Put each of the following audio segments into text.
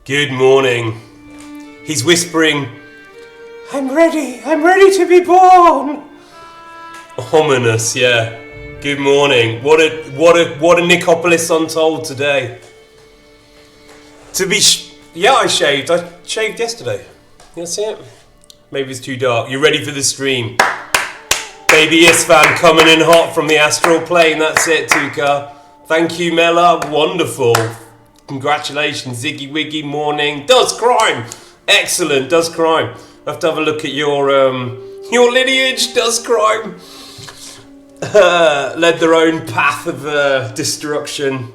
Good morning. He's whispering, I'm ready to be born. Ominous, yeah. Good morning. What a Nicopolis Untold today. I shaved. I shaved yesterday. That's it. Maybe it's too dark. You ready for the stream? Baby Istvan coming in hot from the astral plane. That's it, Tuka. Thank you, Mela. Wonderful. Congratulations, Ziggy Wiggy. Morning. Does crime. Excellent. Does crime. I have to have a look at your lineage. Does crime. Led their own path of destruction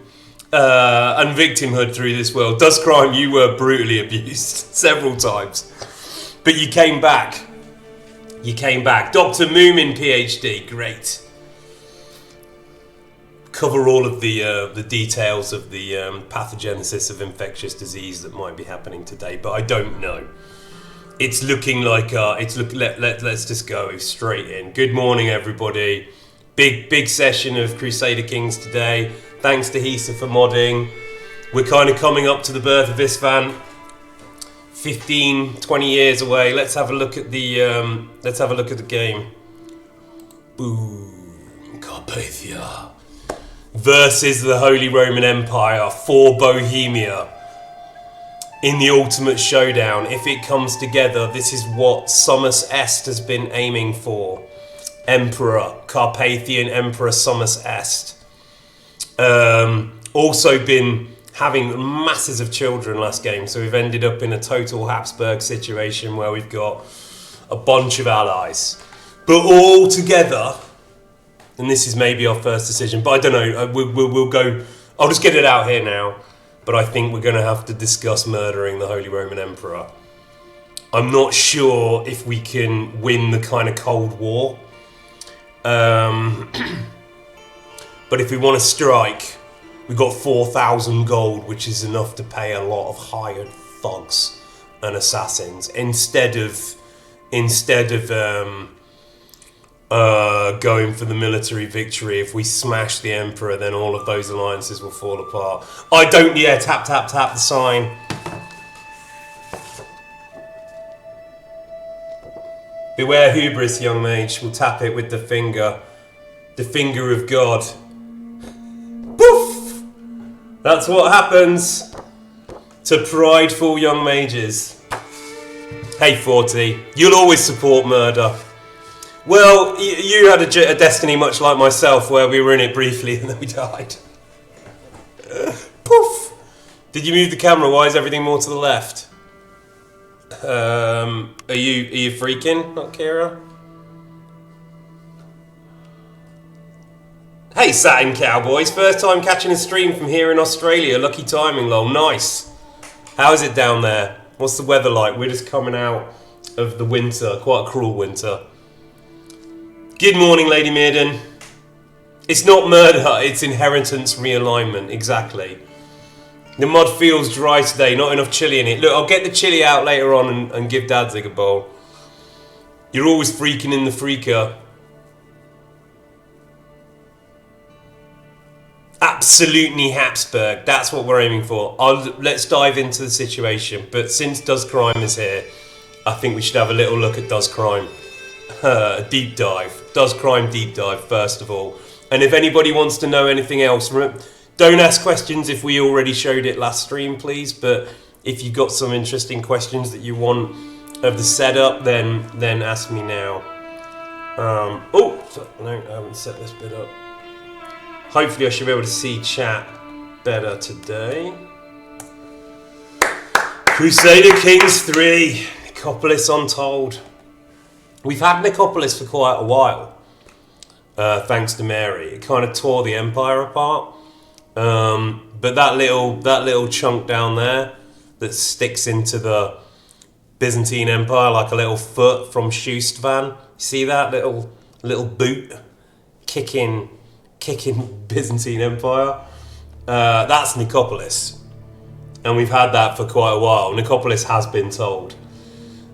and victimhood through this world. Does crime. You were brutally abused several times, but you came back. Dr. Moomin, PhD. Great. Cover all of the details of the pathogenesis of infectious disease that might be happening today, but I don't know. It's looking like let's just go straight in. Good morning, everybody. Big session of Crusader Kings today. Thanks to Hisa for modding. We're kind of coming up to the birth of Istvan. 15-20 years away. Let's have a look at the game. Boom. Carpathia versus the Holy Roman Empire for Bohemia in the ultimate showdown. If it comes together, this is what Summus Est has been aiming for. Emperor, Carpathian Emperor Summus Est. Also been having masses of children last game, so we've ended up in a total Habsburg situation where we've got a bunch of allies. But all together, and this is maybe our first decision, but I don't know, we'll go, I'll just get it out here now, but I think we're going to have to discuss murdering the Holy Roman Emperor. I'm not sure if we can win the kind of Cold War, but if we want to strike, we've got 4,000 gold, which is enough to pay a lot of hired thugs and assassins instead of going for the military victory. If we smash the Emperor, then all of those alliances will fall apart. Tap the sign. Beware hubris, young mage. We'll tap it with the finger of God. Poof! That's what happens to prideful young mages. Hey 40, you'll always support murder. Well, you had a destiny much like myself where we were in it briefly and then we died. Poof! Did you move the camera? Why is everything more to the left? Are you freaking, not Kira? Hey Satin Cowboys, first time catching a stream from here in Australia. Lucky timing, lol. Nice. How is it down there? What's the weather like? We're just coming out of the winter, quite a cruel winter. Good morning, Lady Mearden. It's not murder, it's inheritance realignment, exactly. The mod feels dry today, not enough chili in it. Look, I'll get the chili out later on and give Dadzig a bowl. You're always freaking in the freaker. Absolutely Habsburg, that's what we're aiming for. Let's dive into the situation, but since Does Crime is here, I think we should have a little look at Does Crime. A deep dive. Does Crime deep dive, first of all. And if anybody wants to know anything else, don't ask questions if we already showed it last stream, please, but if you've got some interesting questions that you want of the setup, then ask me now. No, I haven't set this bit up. Hopefully I should be able to see chat better today. Crusader Kings III, Nicopolis Untold. We've had Nicopolis for quite a while, thanks to Mary. It kind of tore the Empire apart. But that little chunk down there that sticks into the Byzantine Empire like a little foot from Istvan. See that little boot kicking Byzantine Empire? That's Nicopolis, and we've had that for quite a while. Nicopolis has been told.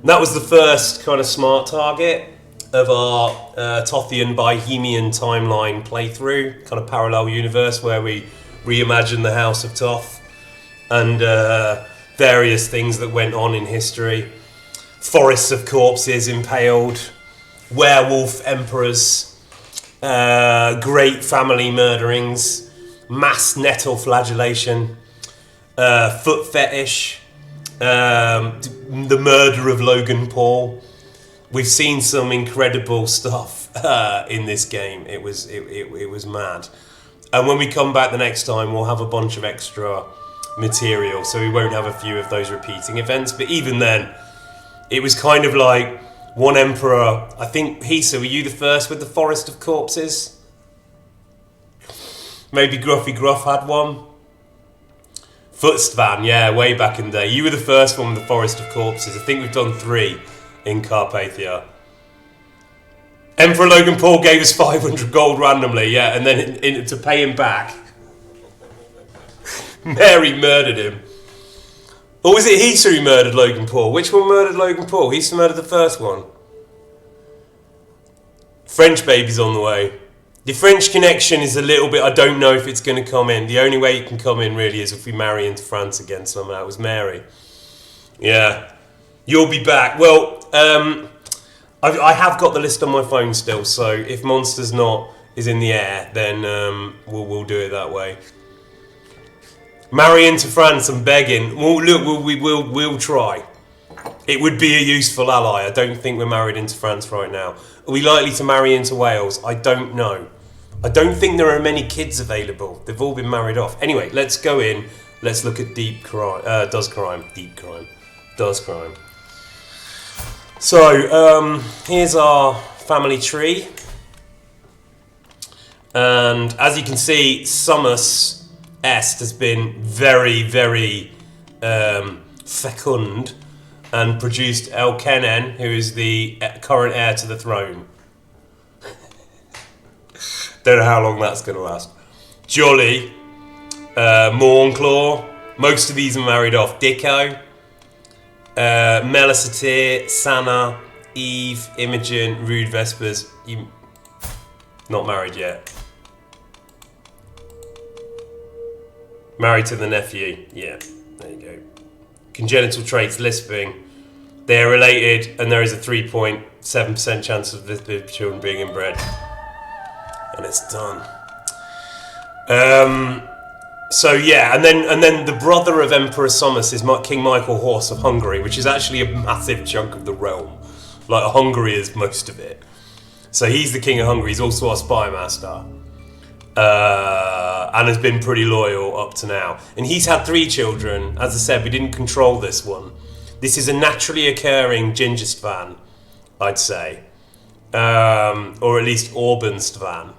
And that was the first kind of smart target of our Tothian Bohemian timeline playthrough, kind of parallel universe where we reimagine the House of Toth and various things that went on in history. Forests of corpses impaled, werewolf emperors, great family murderings, mass nettle flagellation, foot fetish, the murder of Logan Paul. We've seen some incredible stuff in this game. It was mad. And when we come back the next time, we'll have a bunch of extra material, so we won't have a few of those repeating events. But even then, it was kind of like one emperor. I think, Hisa, were you the first with the Forest of Corpses? Maybe Gruffy Gruff had one. Istvan, yeah, way back in the day. You were the first one with the Forest of Corpses. I think we've done 3 in Carpathia. Emperor Logan Paul gave us 500 gold randomly, yeah, and then to pay him back, Mary murdered him. Or was it Hisa who murdered Logan Paul? Which one murdered Logan Paul? Hisa murdered the first one. French baby's on the way. The French connection is a little bit, I don't know if it's going to come in. The only way it can come in really is if we marry into France again somehow. It was Mary. Yeah. You'll be back. Well, I have got the list on my phone still, so if Monsters Not is in the air, then we'll do it that way. Marry into France, I'm begging. Well, look, we'll try. It would be a useful ally. I don't think we're married into France right now. Are we likely to marry into Wales? I don't know. I don't think there are many kids available. They've all been married off. Anyway, let's go in. Let's look at Deep Crime. Does Crime. Deep Crime. Does Crime. So, here's our family tree. And as you can see, Summus Est has been very, very fecund and produced Elkenen, who is the current heir to the throne. Don't know how long that's going to last. Jolly, Mornclaw, most of these are married off. Dicko, Melisatir, Sana, Eve, Imogen, Rude Vespers. Not married yet. Married to the nephew. Yeah, there you go. Congenital traits, lisping. They are related, and there is a 3.7% chance of the children being inbred. And it's done. So yeah, and then the brother of Emperor Summus is King Michael Horse of Hungary, which is actually a massive chunk of the realm. Like Hungary is most of it. So he's the king of Hungary. He's also our spy master, and has been pretty loyal up to now. And he's had 3 children. As I said, we didn't control this one. This is a naturally occurring ginger Stvan, I'd say, or at least Auburn Stvan.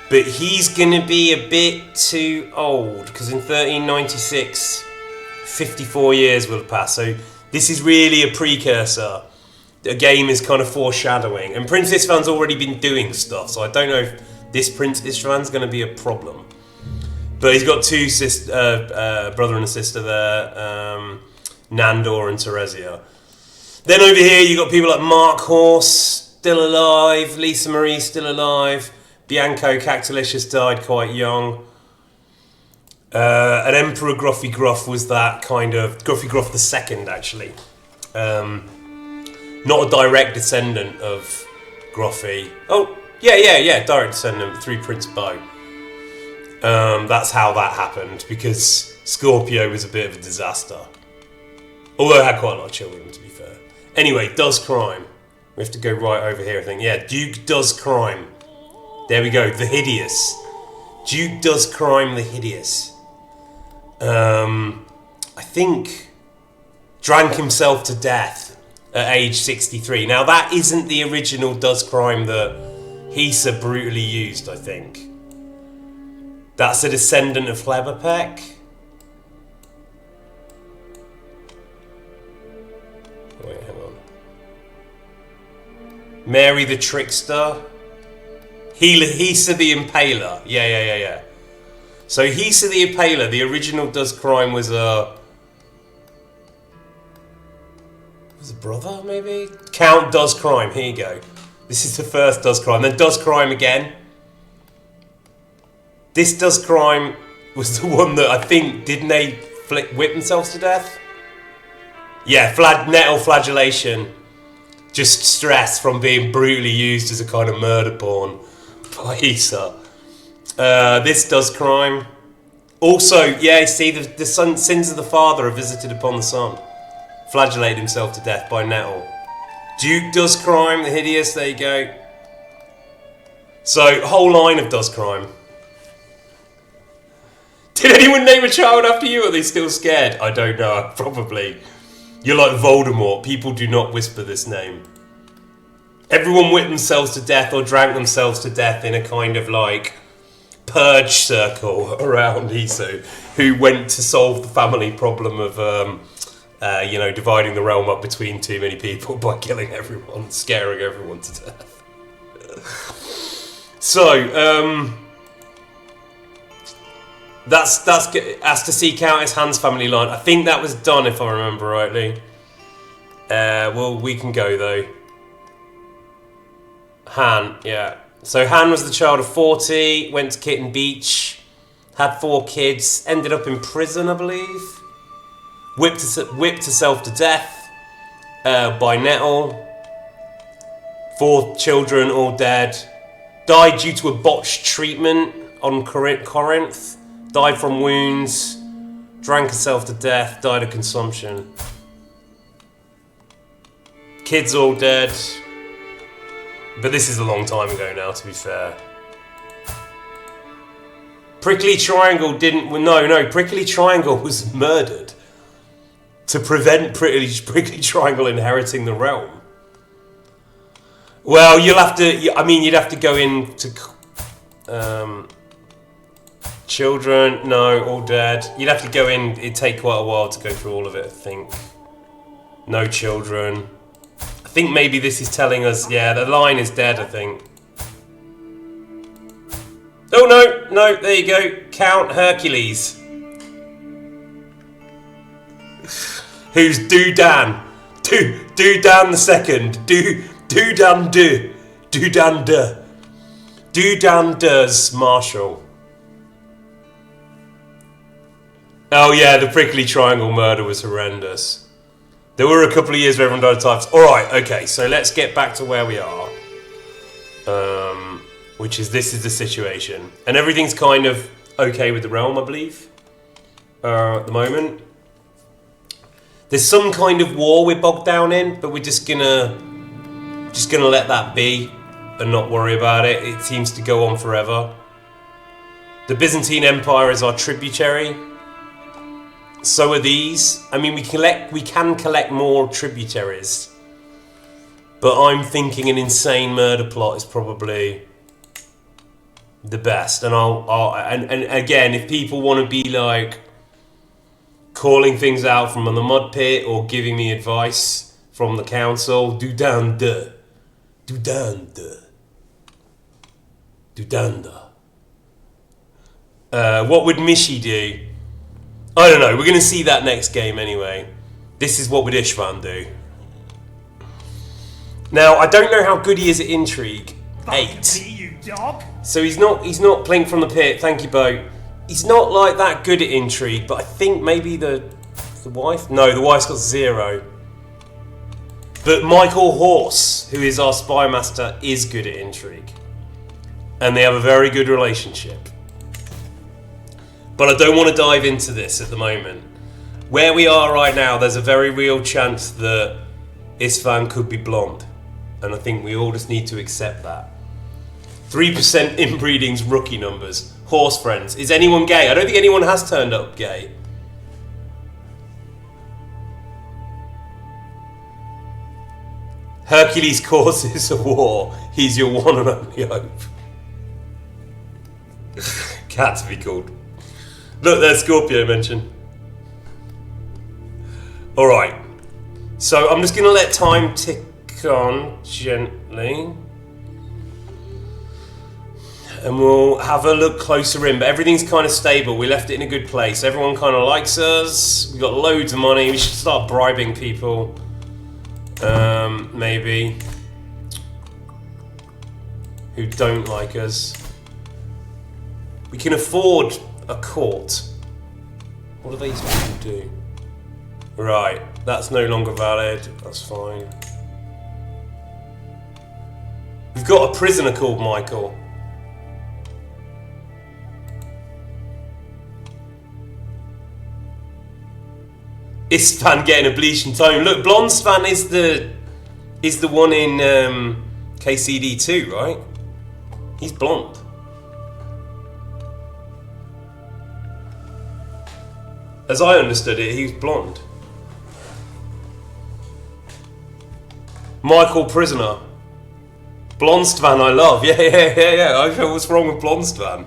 But he's going to be a bit too old, because in 1396, 54 years will have passed. So this is really a precursor. The game is kind of foreshadowing. And Prince Istvan's already been doing stuff, so I don't know if this Prince Istvan's going to be a problem. But he's got 2 brother and a sister there, Nandor and Teresia. Then over here you've got people like Mark Horse, still alive, Lisa Marie, still alive, Bianco Cactolicious died quite young. And Emperor Gruffy Gruff was that kind of... Gruffy Gruff II, actually. Not a direct descendant of Gruffy. Oh, yeah, direct descendant through Prince Beau. That's how that happened, because Scorpio was a bit of a disaster. Although it had quite a lot of children, to be fair. Anyway, Does Crime. We have to go right over here, I think. Yeah, Duke Does Crime. There we go, the Hideous. Duke Does Crime, the Hideous. I think drank himself to death at age 63. Now, that isn't the original Does Crime that Hisa brutally used, I think. That's a descendant of Hleberpeck. Wait, hang on. Mary the Trickster. Hisa the Impaler. Yeah. So Hisa the Impaler, the original Does Crime was a brother, maybe? Count Does Crime, here you go. This is the first Does Crime. Then Does Crime again. This Does Crime was the one that I think, didn't they whip themselves to death? Yeah, nettle flagellation. Just stress from being brutally used as a kind of murder porn by Issa. This does crime. Also, yeah, you see, the sins of the father are visited upon the son. Flagellate himself to death by nettle. Duke does crime, the hideous, there you go. So, whole line of does crime. Did anyone name a child after you, or are they still scared? I don't know, probably. You're like Voldemort, people do not whisper this name. Everyone whipped themselves to death or drank themselves to death in a kind of like purge circle around Isu, who went to solve the family problem of, dividing the realm up between too many people by killing everyone, scaring everyone to death. So, that's has to seek out his Han's family line. I think that was done, if I remember rightly. Well, we can go though. Han, yeah. So Han was the child of 40, went to Kitten Beach, had 4 kids, ended up in prison, I believe. Whipped herself to death by nettle. 4 children, all dead. Died due to a botched treatment on Corinth. Died from wounds. Drank herself to death. Died of consumption. Kids all dead. But this is a long time ago now, to be fair. Prickly Triangle Prickly Triangle was murdered to prevent Prickly Triangle inheriting the realm. Well, you'd have to go into children. No, all dead. You'd have to go in. It'd take quite a while to go through all of it, I think. No children. I think maybe this is telling us, yeah, the line is dead, I think. Oh, no, there you go. Count Hercules. Who's Dudan? Dudan the second. Dudan does Marshall. Oh yeah, the Prickly Triangle murder was horrendous. There were a couple of years where everyone died of typhus. Alright, okay, so let's get back to where we are. Which is, this is the situation. And everything's kind of okay with the realm, I believe. At the moment. There's some kind of war we're bogged down in, but we're just gonna let that be and not worry about it. It seems to go on forever. The Byzantine Empire is our tributary. So are these. I mean, we can collect more tributaries, but I'm thinking an insane murder plot is probably the best. And and again, if people want to be like calling things out from the mud pit or giving me advice from the council, Dudanda. What would Mishi do? I don't know, we're going to see that next game anyway. This is what would Istvan do. Now, I don't know how good he is at intrigue. 8. You dog. So he's not Plink from the pit, thank you, Bo. He's not like that good at intrigue, but I think maybe the wife? No, the wife's got 0. But Michael Horse, who is our spy master, is good at intrigue. And they have a very good relationship. But I don't want to dive into this at the moment. Where we are right now, there's a very real chance that Istvan could be blonde. And I think we all just need to accept that. 3% inbreeding's rookie numbers. Horse friends. Is anyone gay? I don't think anyone has turned up gay. Hercules causes a war. He's your one and only hope. Cat to be called. Look, there's Scorpio mentioned. Alright. So I'm just going to let time tick on gently. And we'll have a look closer in. But everything's kind of stable. We left it in a good place. Everyone kind of likes us. We've got loads of money. We should start bribing people. Maybe. Who don't like us. We can afford a court. What do these people do? Right, that's no longer valid. That's fine. We've got a prisoner called Michael. Istvan getting a bleaching tone. Look, Blonde Stvan is the one in KCD2, right? He's blonde. As I understood it, he was blonde. Michael Prisoner. Blonde Stvan I love. Yeah. I feel what's wrong with Blonde Stvan.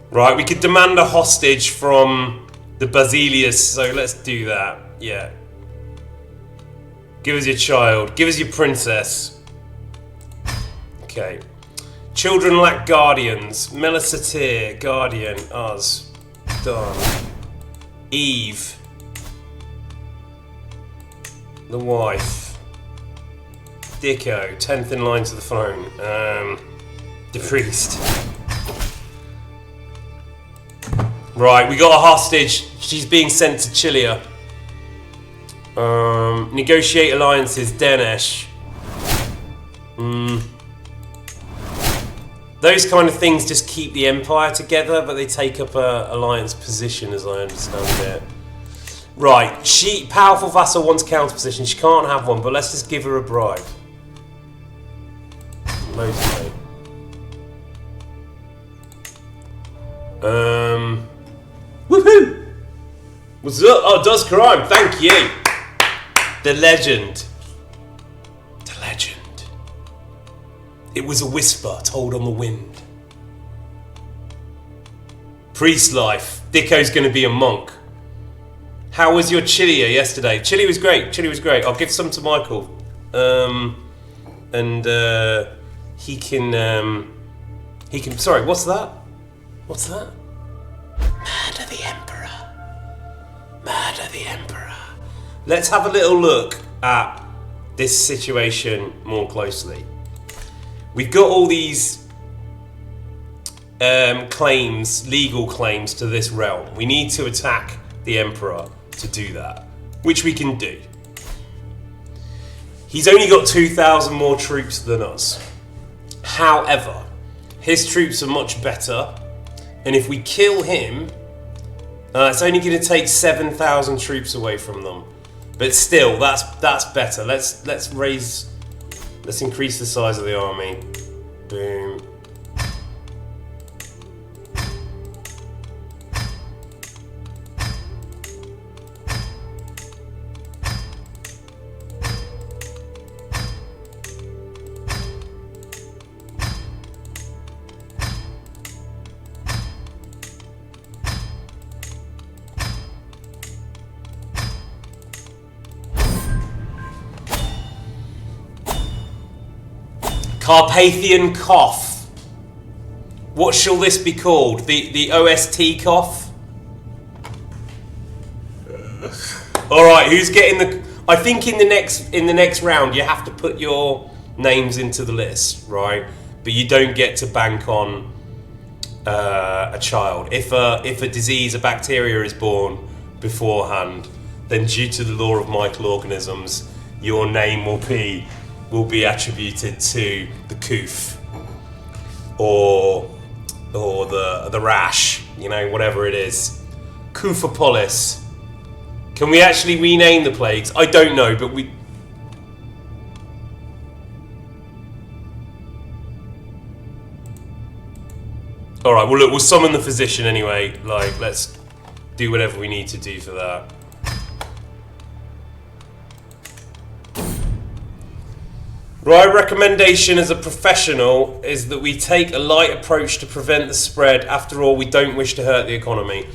Right, we could demand a hostage from the Basilius, so let's do that. Yeah. Give us your child. Give us your princess. Okay. Children lack guardians. Melisatir, guardian. Us. Done. Eve. The wife. Dicko. 10th in line to the throne. The priest. Right, we got a hostage. She's being sent to Chilia. Negotiate alliances. Denesh. Those kind of things just keep the empire together, but they take up a alliance position, as I understand it. Right, powerful vassal wants counter position. She can't have one, but let's just give her a bribe. Motivate. Woohoo! What's up? Oh, Does Crime, thank you. The legend. The legend. It was a whisper told on the wind. Priest life. Dicko's gonna be a monk. How was your chili yesterday? Chili was great. Chili was great. I'll give some to Michael. He can. Sorry, what's that? What's that? Murder the Emperor. Murder the Emperor. Let's have a little look at this situation more closely. We've got all these claims, legal claims to this realm. We need to attack the Emperor to do that, which we can do. He's only got 2,000 more troops than us. However, his troops are much better, and if we kill him, it's only going to take 7,000 troops away from them. But still, that's better. Let's increase the size of the army. Boom. Carpathian cough. What shall this be called? The OST cough? Alright, who's getting the... I think in the next round you have to put your names into the list, right? But you don't get to bank on a child. If a disease, a bacteria is born beforehand, then due to the law of microorganisms, your name will be attributed to the coof or the rash, you know, whatever it is. Coofopolis. Can we actually rename the plagues? I don't know, but we... Alright, well look, we'll summon the physician anyway. Like, let's do whatever we need to do for that. Right, recommendation as a professional is that we take a light approach to prevent the spread. After all, we don't wish to hurt the economy.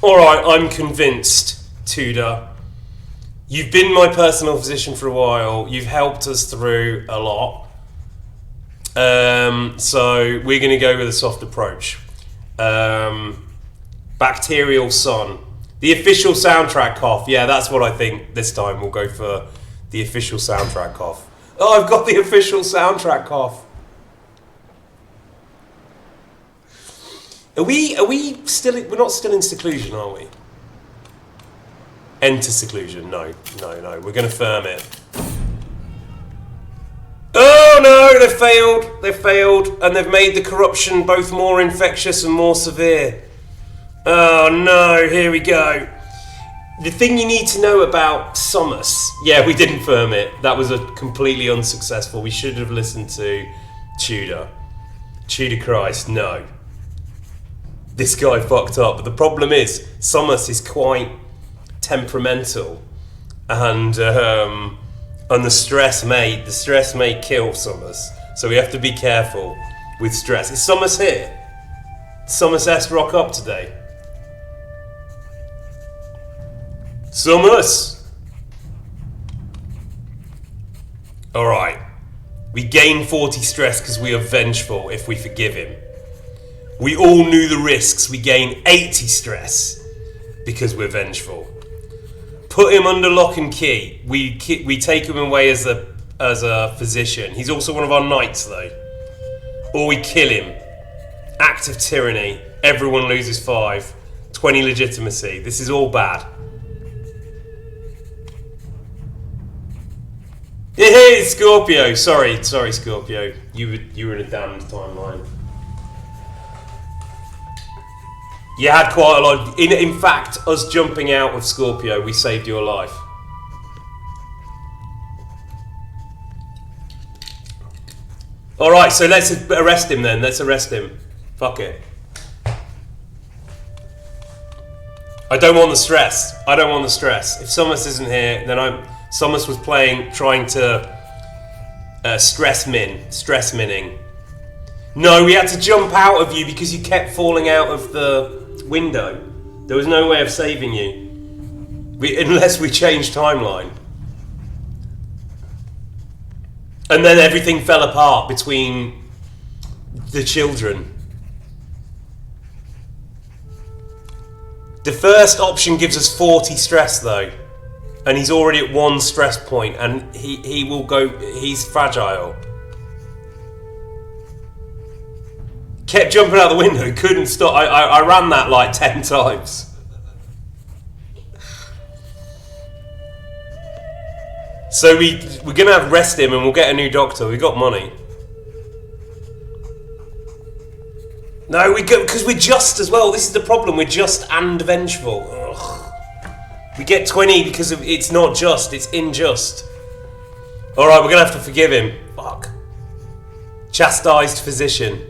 Alright, I'm convinced, Tudor. You've been my personal physician for a while. You've helped us through a lot. So we're going to go with a soft approach. Bacterial Sun. The official soundtrack cough. Yeah, that's what I think this time. We'll go for the official soundtrack cough. Oh, I've got the official soundtrack cough. Are we still? We're not still in seclusion, are we? Enter seclusion. No. We're going to firm it. Oh no! They failed, and they've made the corruption both more infectious and more severe. Oh no! Here we go. The thing you need to know about Somos. Yeah, we didn't firm it. That was a completely unsuccessful. We should have listened to Tudor. Tudor Christ, no. This guy fucked up. But the problem is, Somos is quite temperamental, and the stress may kill Somos. So we have to be careful with stress. Is Somos here? Somos S rock up today. Somos. All right. We gain 40 stress because we are vengeful if we forgive him. We all knew the risks. We gain 80 stress because we're vengeful. Put him under lock and key. We take him away as a physician. He's also one of our knights, though. Or we kill him. Act of tyranny. Everyone loses 5. 20 legitimacy. This is all bad. Hey, Scorpio. Sorry, Scorpio. You were in a damned timeline. You had quite a lot. In fact, us jumping out of Scorpio, we saved your life. Alright, so let's arrest him then. Let's arrest him. Fuck it. I don't want the stress. If Somos isn't here, then Somos was trying to stress minning. No, we had to jump out of you because you kept falling out of the window. There was no way of saving you. Unless we changed timeline. And then everything fell apart between the children. The first option gives us 40 stress though. And he's already at 1 stress point, and he will go, he's fragile. Kept jumping out the window, couldn't stop. I ran that like 10 times. So we're going to arrest him and we'll get a new doctor. We got money. No, because we're just as well. This is the problem. We're just and vengeful. Ugh. We get 20 because it's not just, it's unjust. Alright, we're going to have to forgive him. Fuck. Chastised physician.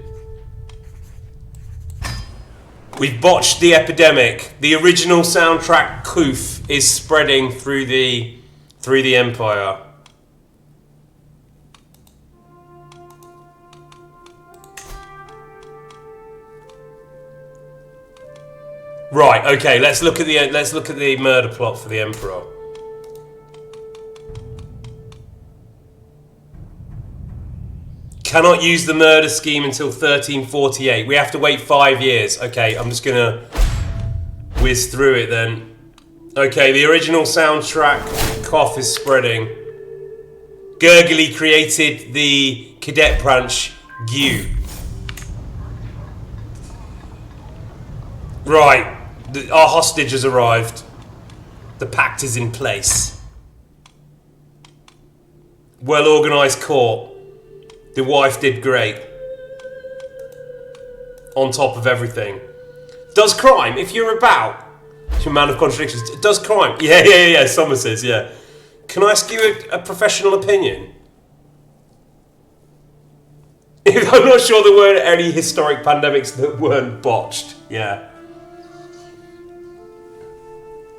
We've botched the epidemic. The original soundtrack Koof is spreading through the empire. Right, okay, let's look at the murder plot for the Emperor. Cannot use the murder scheme until 1348. We have to wait 5 years. Okay, I'm just gonna whiz through it then. Okay, the original soundtrack cough is spreading. Gurgly created the cadet branch Gu. Right. Our hostage has arrived. The pact is in place. Well organised court. The wife did great. On top of everything. Does crime, if you're about, you're a man of contradictions, does crime, yeah, someone says, yeah. Can I ask you a professional opinion? I'm not sure there weren't any historic pandemics that weren't botched, yeah.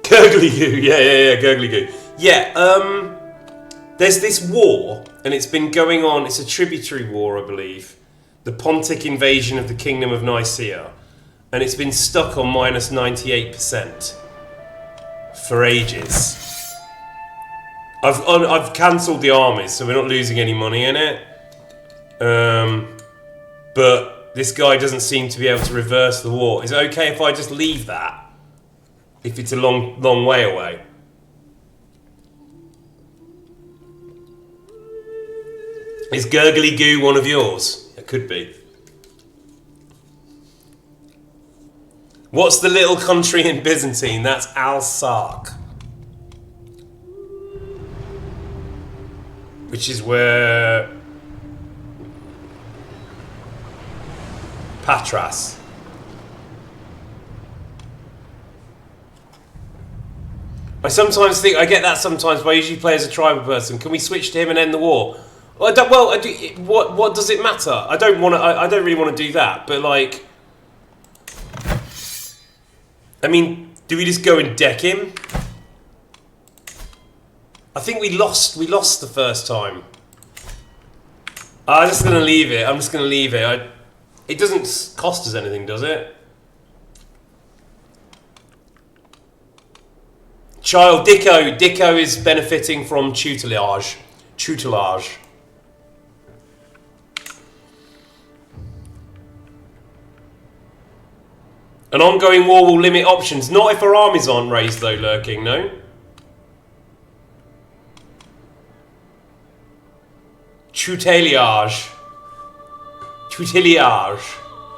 Gurgly goo, yeah, gurgly goo. Yeah, there's this war, and it's been going on, it's a tributary war, I believe. The Pontic invasion of the Kingdom of Nicaea. And it's been stuck on minus 98% for ages. I've cancelled the armies, so we're not losing any money in it. But this guy doesn't seem to be able to reverse the war. Is it okay if I just leave that? If it's a long way away. Is Gurgly Goo one of yours? It could be. What's the little country in Byzantine? That's Al-Sark. Which is where Patras. I sometimes think, I get that sometimes, but I usually play as a tribal person. Can we switch to him and end the war? Well, what does it matter? I don't really want to do that, but like, I mean, do we just go and deck him? I think we lost the first time. I'm just gonna leave it. It doesn't cost us anything, does it? Child, Dicko is benefiting from tutelage. An ongoing war will limit options. Not if our armies aren't raised though, Lurking, no? Tutelage.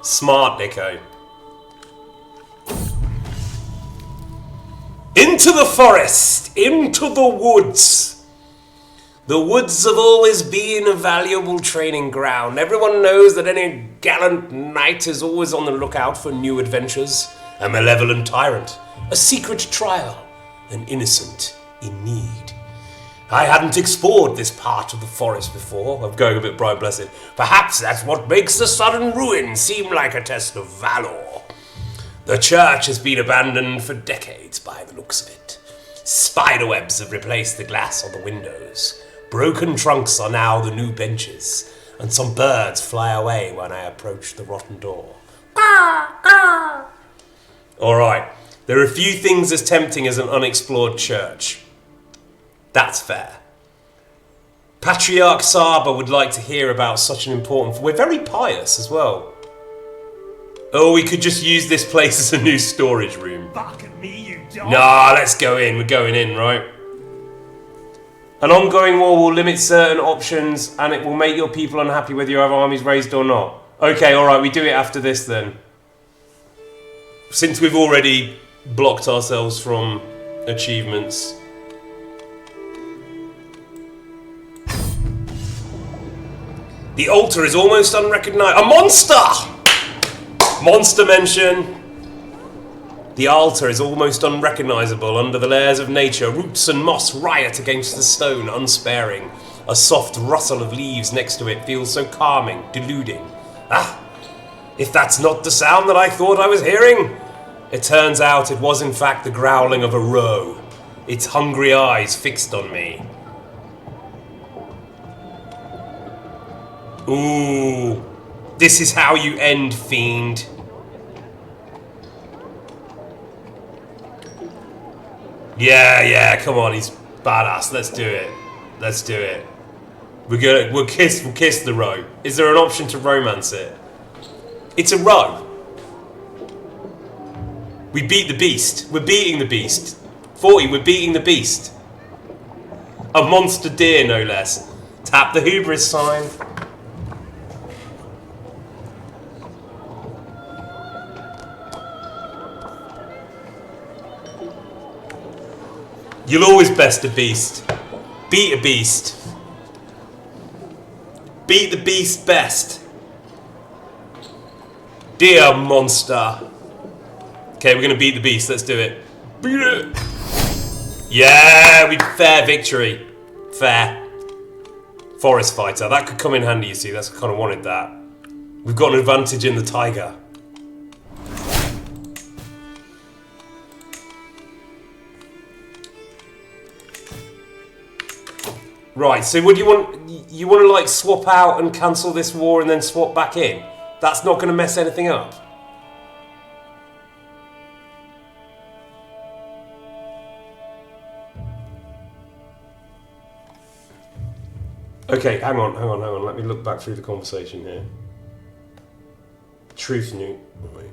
Smart, Dicko. Into the forest, into the woods. The woods have always been a valuable training ground. Everyone knows that any gallant knight is always on the lookout for new adventures. A malevolent tyrant, a secret trial, an innocent in need. I hadn't explored this part of the forest before. I'm going a bit bright, blessed. Perhaps that's what makes the sudden ruin seem like a test of valor. The church has been abandoned for decades by the looks of it. Spiderwebs have replaced the glass on the windows. Broken trunks are now the new benches, and some birds fly away when I approach the rotten door. Alright, there are a few things as tempting as an unexplored church. That's fair. Patriarch Saba would like to hear about such an important... We're very pious as well. Oh, we could just use this place as a new storage room. Fuck me, you dog. Nah, let's go in. We're going in, right? An ongoing war will limit certain options, and it will make your people unhappy whether you have armies raised or not. Okay, alright, we do it after this then. Since we've already blocked ourselves from achievements. The altar is almost unrecognizable. A monster! Monster mention. The altar is almost unrecognizable under the layers of nature. Roots and moss riot against the stone, unsparing. A soft rustle of leaves next to it feels so calming, deluding. Ah, if that's not the sound that I thought I was hearing. It turns out it was in fact the growling of a roe, its hungry eyes fixed on me. Ooh, this is how you end, fiend. Yeah, come on, he's badass. Let's do it. We'll kiss the roe. Is there an option to romance it? It's a roe. We beat the beast. We're beating the beast. 40, we're beating the beast. A monster deer, no less. Tap the hubris sign. You'll always best a beast. Beat a beast. Beat the beast best. Dear monster. Okay, we're gonna beat the beast. Let's do it. Beat it. Yeah, fair victory. Fair. Forest fighter. That could come in handy, you see. That's kind of wanted that. We've got an advantage in the tiger. Right, so what do you want? You want to like swap out and cancel this war and then swap back in? That's not going to mess anything up. Okay, hang on. Let me look back through the conversation here. Truth new. Wait.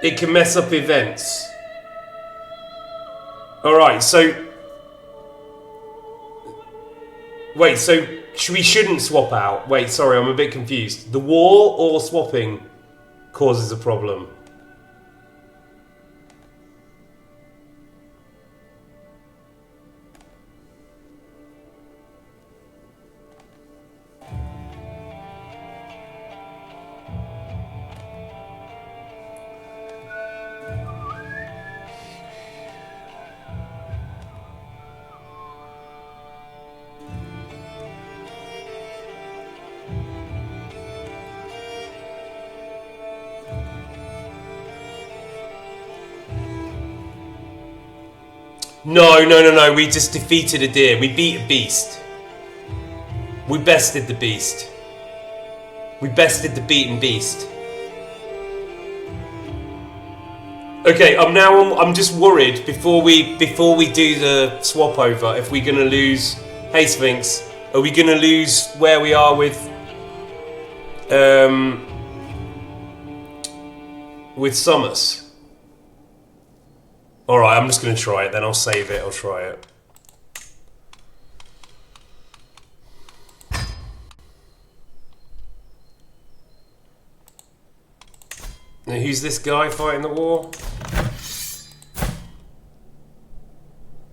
It can mess up events. Alright, so Wait, so we shouldn't swap out. Wait, sorry, I'm a bit confused. The war or swapping causes a problem? No. We just defeated a deer. We beat a beast. We bested the beast. We bested the beaten beast. Okay, I'm just worried before we do the swap over if we're gonna lose. Hey Sphinx, are we gonna lose where we are with Summers? Alright, I'm just going to try it, then I'll save it, I'll try it. Now, who's this guy fighting the war?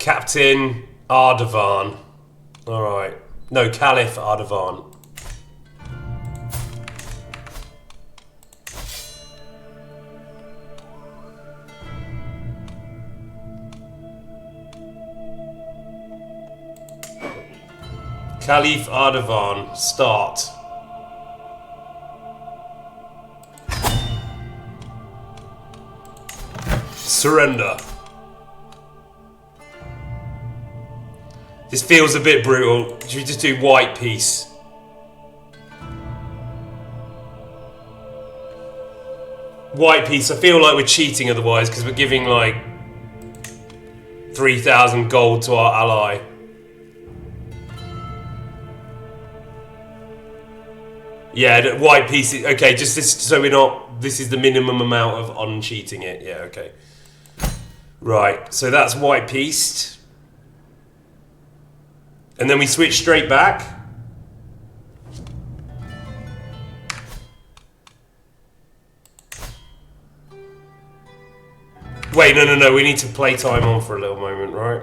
Captain Ardavan. Alright. No, Caliph Ardavan. Caliph Ardavan, start. Surrender. This feels a bit brutal. Should we just do white peace? White peace, I feel like we're cheating otherwise because we're giving like 3,000 gold to our ally. Yeah, white peace. Okay, just this, so we're not. This is the minimum amount of uncheating it. Yeah, okay. Right, so that's white peace, and then we switch straight back. Wait, no. We need to play time on for a little moment, right?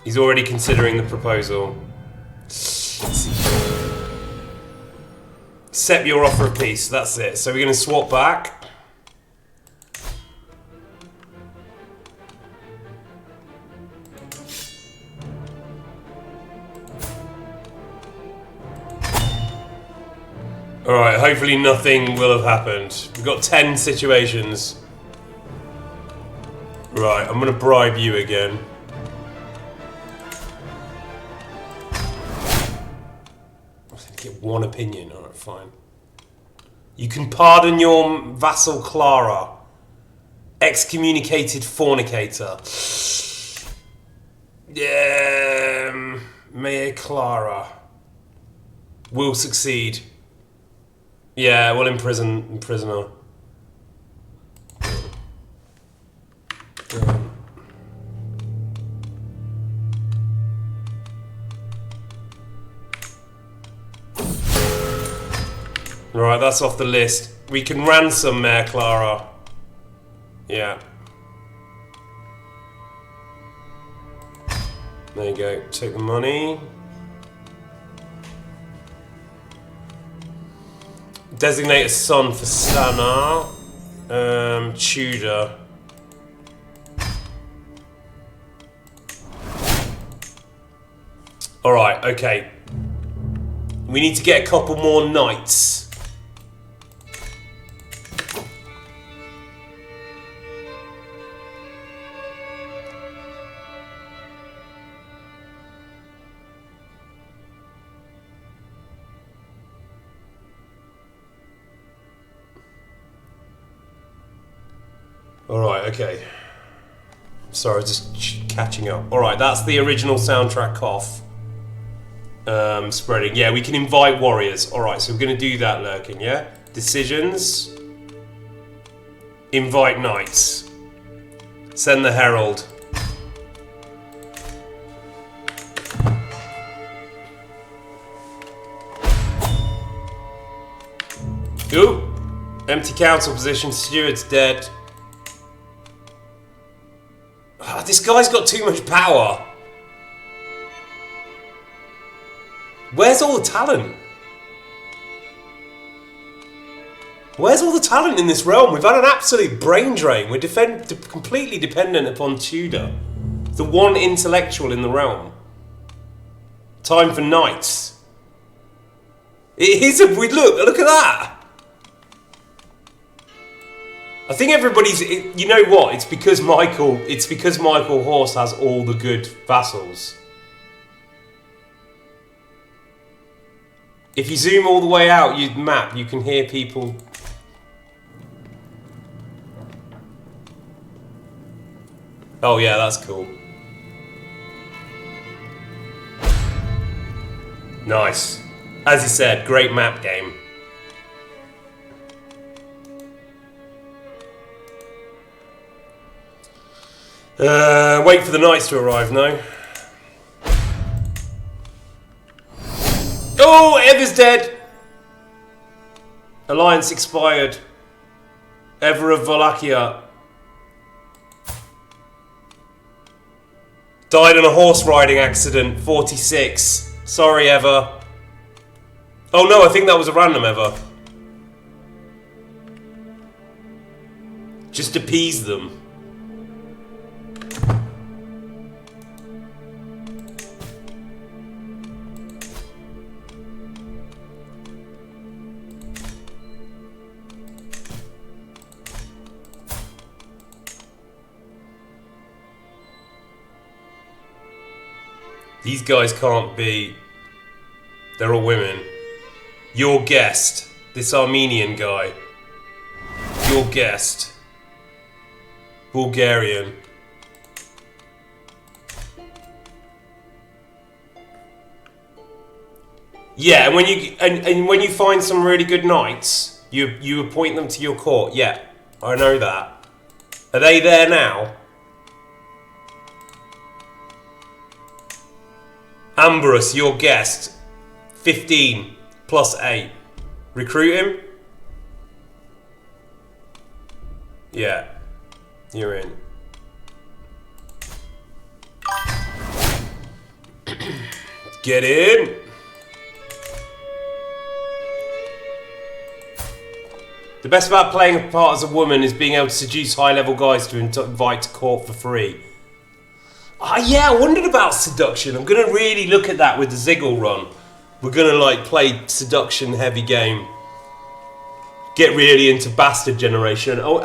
He's already considering the proposal. Accept your offer of peace. That's it. So we're going to swap back. Alright, hopefully nothing will have happened. We've got 10 situations. Right, I'm going to bribe you again. Get one opinion, alright, fine. You can pardon your vassal Clara. Excommunicated fornicator. Yeah, Mayor Clara will succeed. Yeah, we'll imprison her. Right, that's off the list. We can ransom Mayor Clara. Yeah. There you go. Take the money. Designate a son for Stana. Tudor. Alright, okay. We need to get a couple more knights. Alright, okay. Sorry, just catching up. Alright, that's the original soundtrack cough. Spreading. Yeah, we can invite warriors. Alright, so we're going to do that, Lurkin, yeah? Decisions. Invite knights. Send the herald. Ooh. Empty council position. Steward's dead. Oh, this guy's got too much power. Where's all the talent? Where's all the talent in this realm? We've had an absolute brain drain. We're completely dependent upon Tudor. The one intellectual in the realm. Time for knights. It is a... Look at that. I think everybody's... You know what? It's because Michael Horse has all the good vassals. If you zoom all the way out, you map, you can hear people... Oh yeah, that's cool. Nice. As you said, great map game. Wait for the knights to arrive, no? Oh, Ever's dead! Alliance expired. Ever of Wallachia. Died in a horse riding accident, 46. Sorry, Ever. Oh no, I think that was a random Ever. Just appease them. These guys can't be... They're all women. Your guest. This Armenian guy. Your guest. Bulgarian. Yeah, and when you find some really good knights, you appoint them to your court. Yeah, I know that. Are they there now? Ambrose, your guest. 15 plus 8. Recruit him? Yeah. You're in. Get in! The best about playing a part as a woman is being able to seduce high-level guys to invite to court for free. Yeah, I wondered about seduction. I'm going to really look at that with the Ziggle run. We're going to like play seduction heavy game. Get really into bastard generation. Oh,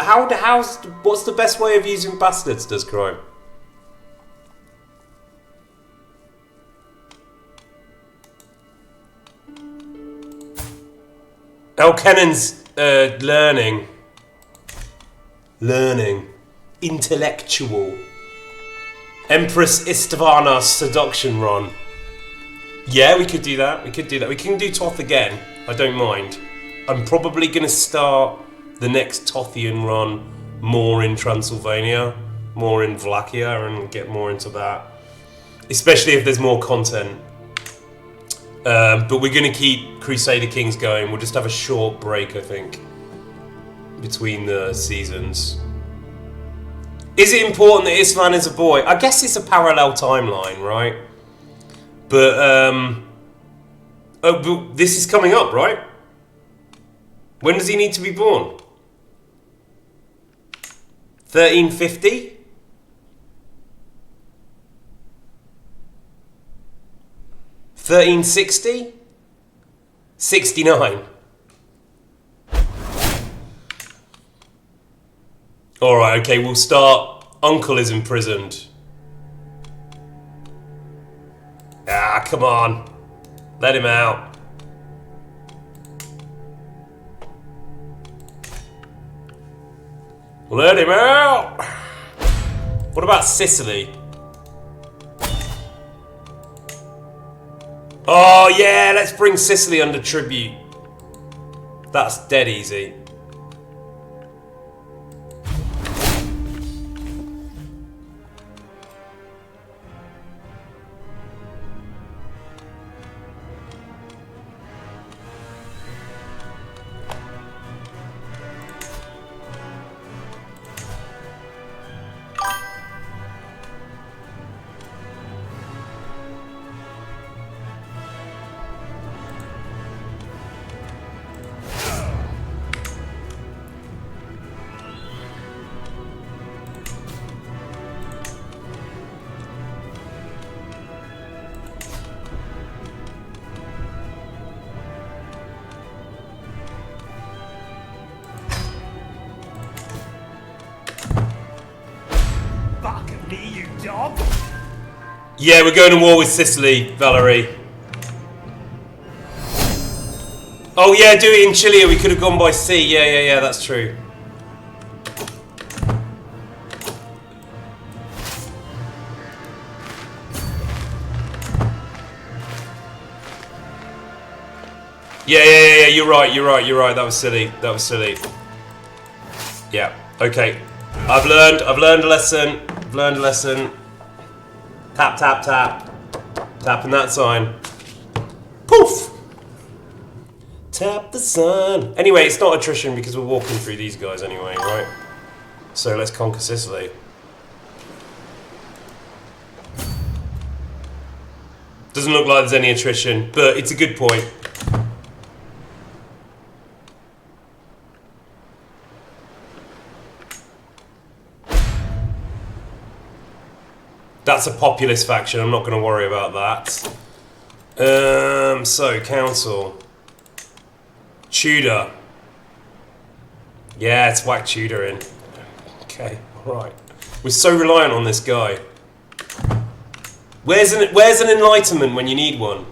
what's the best way of using bastards, does Crime? Elkennan's learning. Intellectual. Empress Istvana's seduction run. Yeah, we could do that. We can do Toth again. I don't mind. I'm probably going to start the next Tothian run more in Transylvania, more in Wallachia, and get more into that. Especially if there's more content. But we're going to keep Crusader Kings going. We'll just have a short break, I think, between the seasons. Is it important that Istvan is a boy? I guess it's a parallel timeline, right? But, but this is coming up, right? When does he need to be born? 1350? 1360? 69. Alright, okay, we'll start. Uncle is imprisoned. Ah, come on. Let him out. Let him out! What about Sicily? Oh yeah, let's bring Sicily under tribute. That's dead easy. Yeah, we're going to war with Sicily, Valerie. Oh yeah, do it in Chile. We could have gone by sea. Yeah, that's true. Yeah, you're right. That was silly. Yeah, okay. I've learned a lesson. Tap. Tapping that sign. Poof! Tap the sun. Anyway, it's not attrition because we're walking through these guys anyway, right? So let's conquer Sicily. Doesn't look like there's any attrition, but it's a good point. That's a populist faction, I'm not going to worry about that. So, council. Tudor. Yeah, it's whack Tudor in. Okay, alright. We're so reliant on this guy. Where's an enlightenment when you need one?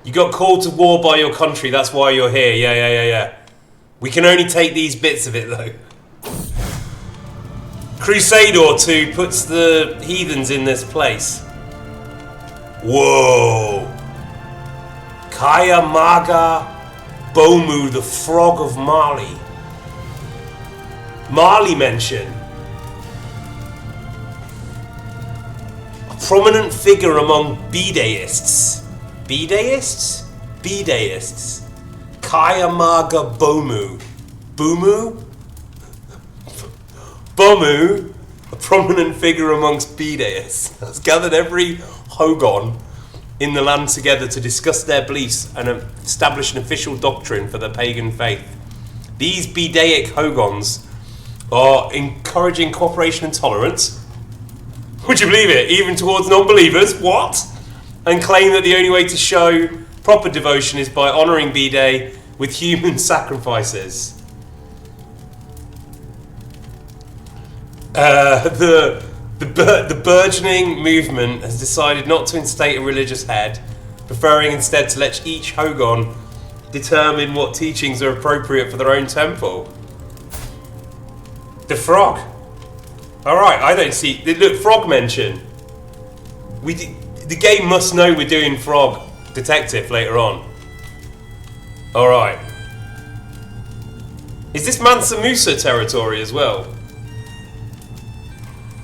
You got called to war by your country, that's why you're here. Yeah. We can only take these bits of it though. Crusader 2 puts the heathens in this place. Whoa. Kaya Maga Bomu, the Frog of Mali. Mali mention. A prominent figure among Bidaists. Bidaists? Kaya Maga Bomu. Bomu, a prominent figure amongst Bidaists, has gathered every Hogon in the land together to discuss their beliefs and establish an official doctrine for the pagan faith. These Bidaic Hogons are encouraging cooperation and tolerance. Would you believe it? Even towards non-believers? What? And claim that the only way to show proper devotion is by honouring Bidai with human sacrifices. The burgeoning movement has decided not to instate a religious head, preferring instead to let each Hogon determine what teachings are appropriate for their own temple. The frog. Alright, I don't see... Look, frog mention. The game must know we're doing frog detective later on. Alright. Is this Mansa Musa territory as well?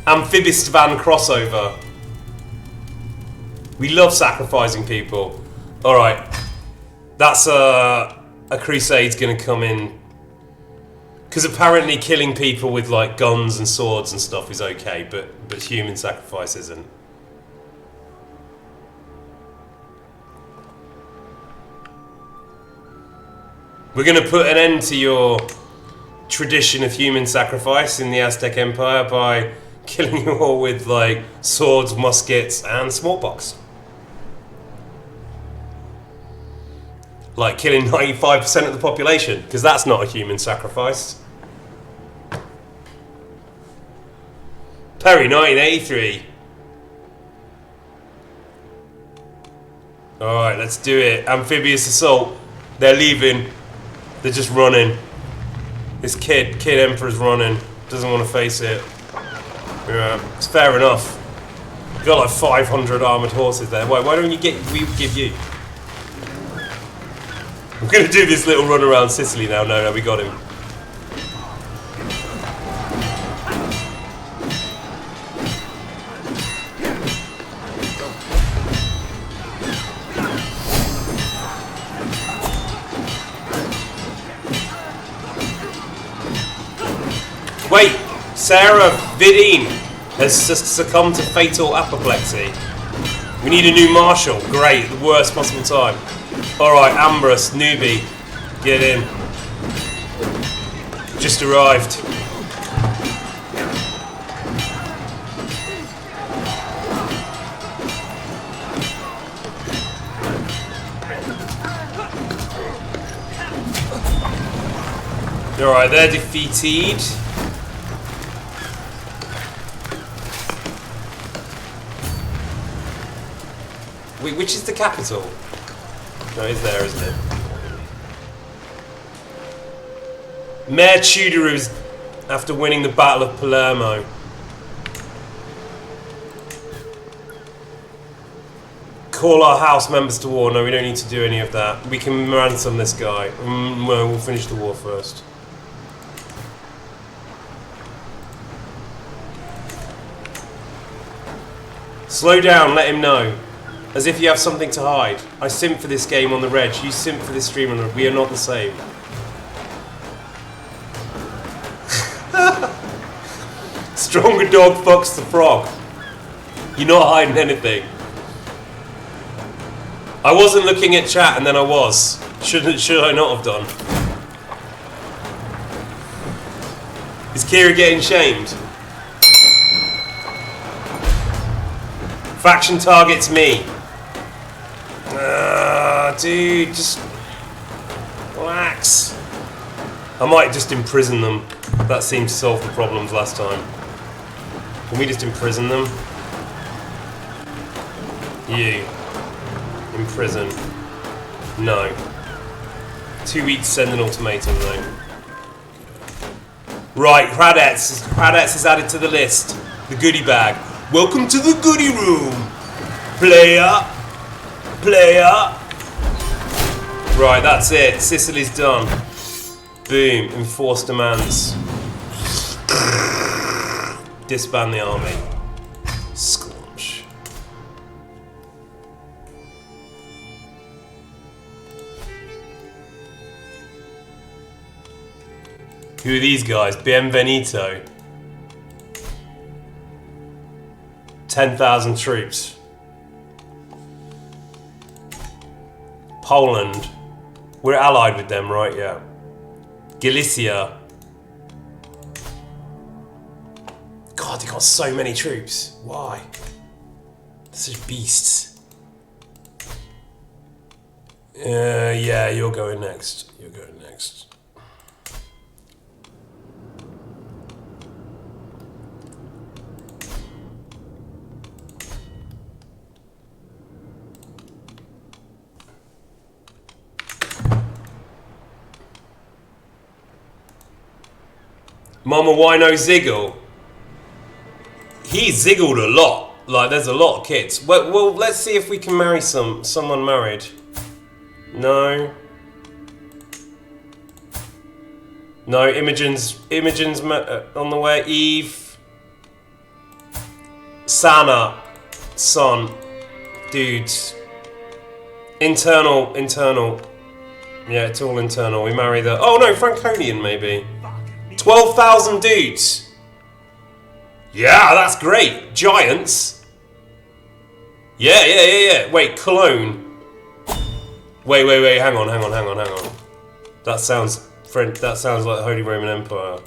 Amphibistvan crossover. We love sacrificing people. Alright. That's a crusade's gonna come in. Because apparently killing people with like guns and swords and stuff is okay, but human sacrifice isn't. We're gonna put an end to your tradition of human sacrifice in the Aztec Empire by killing you all with like swords, muskets, and smallpox. Like killing 95% of the population, because that's not a human sacrifice. Perry, 1983. Alright, let's do it. Amphibious assault. They're leaving. They're just running. This kid Emperor's running. Doesn't want to face it. Yeah, it's fair enough. You've got like 500 armoured horses there. Why don't we give you? I'm going to do this little run around Sicily now. No, we got him. Wait, Sarah Vidine has succumbed to fatal apoplexy. We need a new marshal. Great, the worst possible time. Alright, Ambrose, newbie, get in. Just arrived. Alright, they're defeated. Which is the capital? No, it's there, isn't it? Mayor Tudor is after winning the Battle of Palermo. Call our house members to war. No, we don't need to do any of that. We can ransom this guy. Well, we'll finish the war first. Slow down, let him know. As if you have something to hide. I simp for this game on the reg. You simp for this stream on the... We are not the same. Stronger dog fucks the frog. You're not hiding anything. I wasn't looking at chat and then I was. Should I not have done? Is Kira getting shamed? Faction targets me. Dude, just relax. I might just imprison them. That seemed to solve the problems last time. Can we just imprison them? You. Imprison. No. 2 weeks to send an ultimatum though. Right, Hradets is added to the list. The goodie bag. Welcome to the goodie room, player. Player. Right, that's it. Sicily's done. Boom. Enforce demands. Disband the army. Squanch. Who are these guys? Bienvenido. 10,000 troops. Poland. We're allied with them, right? Yeah. Galicia. God, they got so many troops. Why? They're such beasts. Yeah, you're going next. You're going next. Mama Wino Ziggle. He ziggled a lot. Like, there's a lot of kids. Well, let's see if we can marry someone married. No. No, Imogen's on the way. Eve. Sana. Son. Dudes. Internal. Yeah, it's all internal. We marry the... Oh no, Franconian maybe. 12,000 dudes. Yeah, that's great. Giants. Yeah. Wait, Cologne. Wait. Hang on. That sounds French. That sounds like the Holy Roman Empire.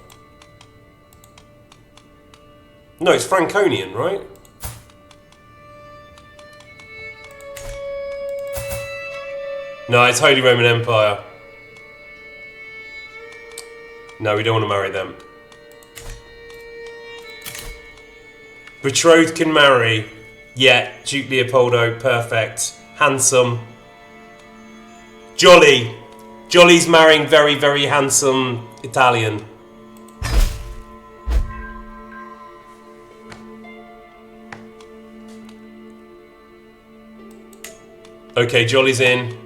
No, it's Franconian, right? No, it's Holy Roman Empire. No, we don't want to marry them. Betrothed can marry. Yeah, Duke Leopoldo, perfect. Handsome. Jolly. Jolly's marrying very, very handsome Italian. Okay, Jolly's in.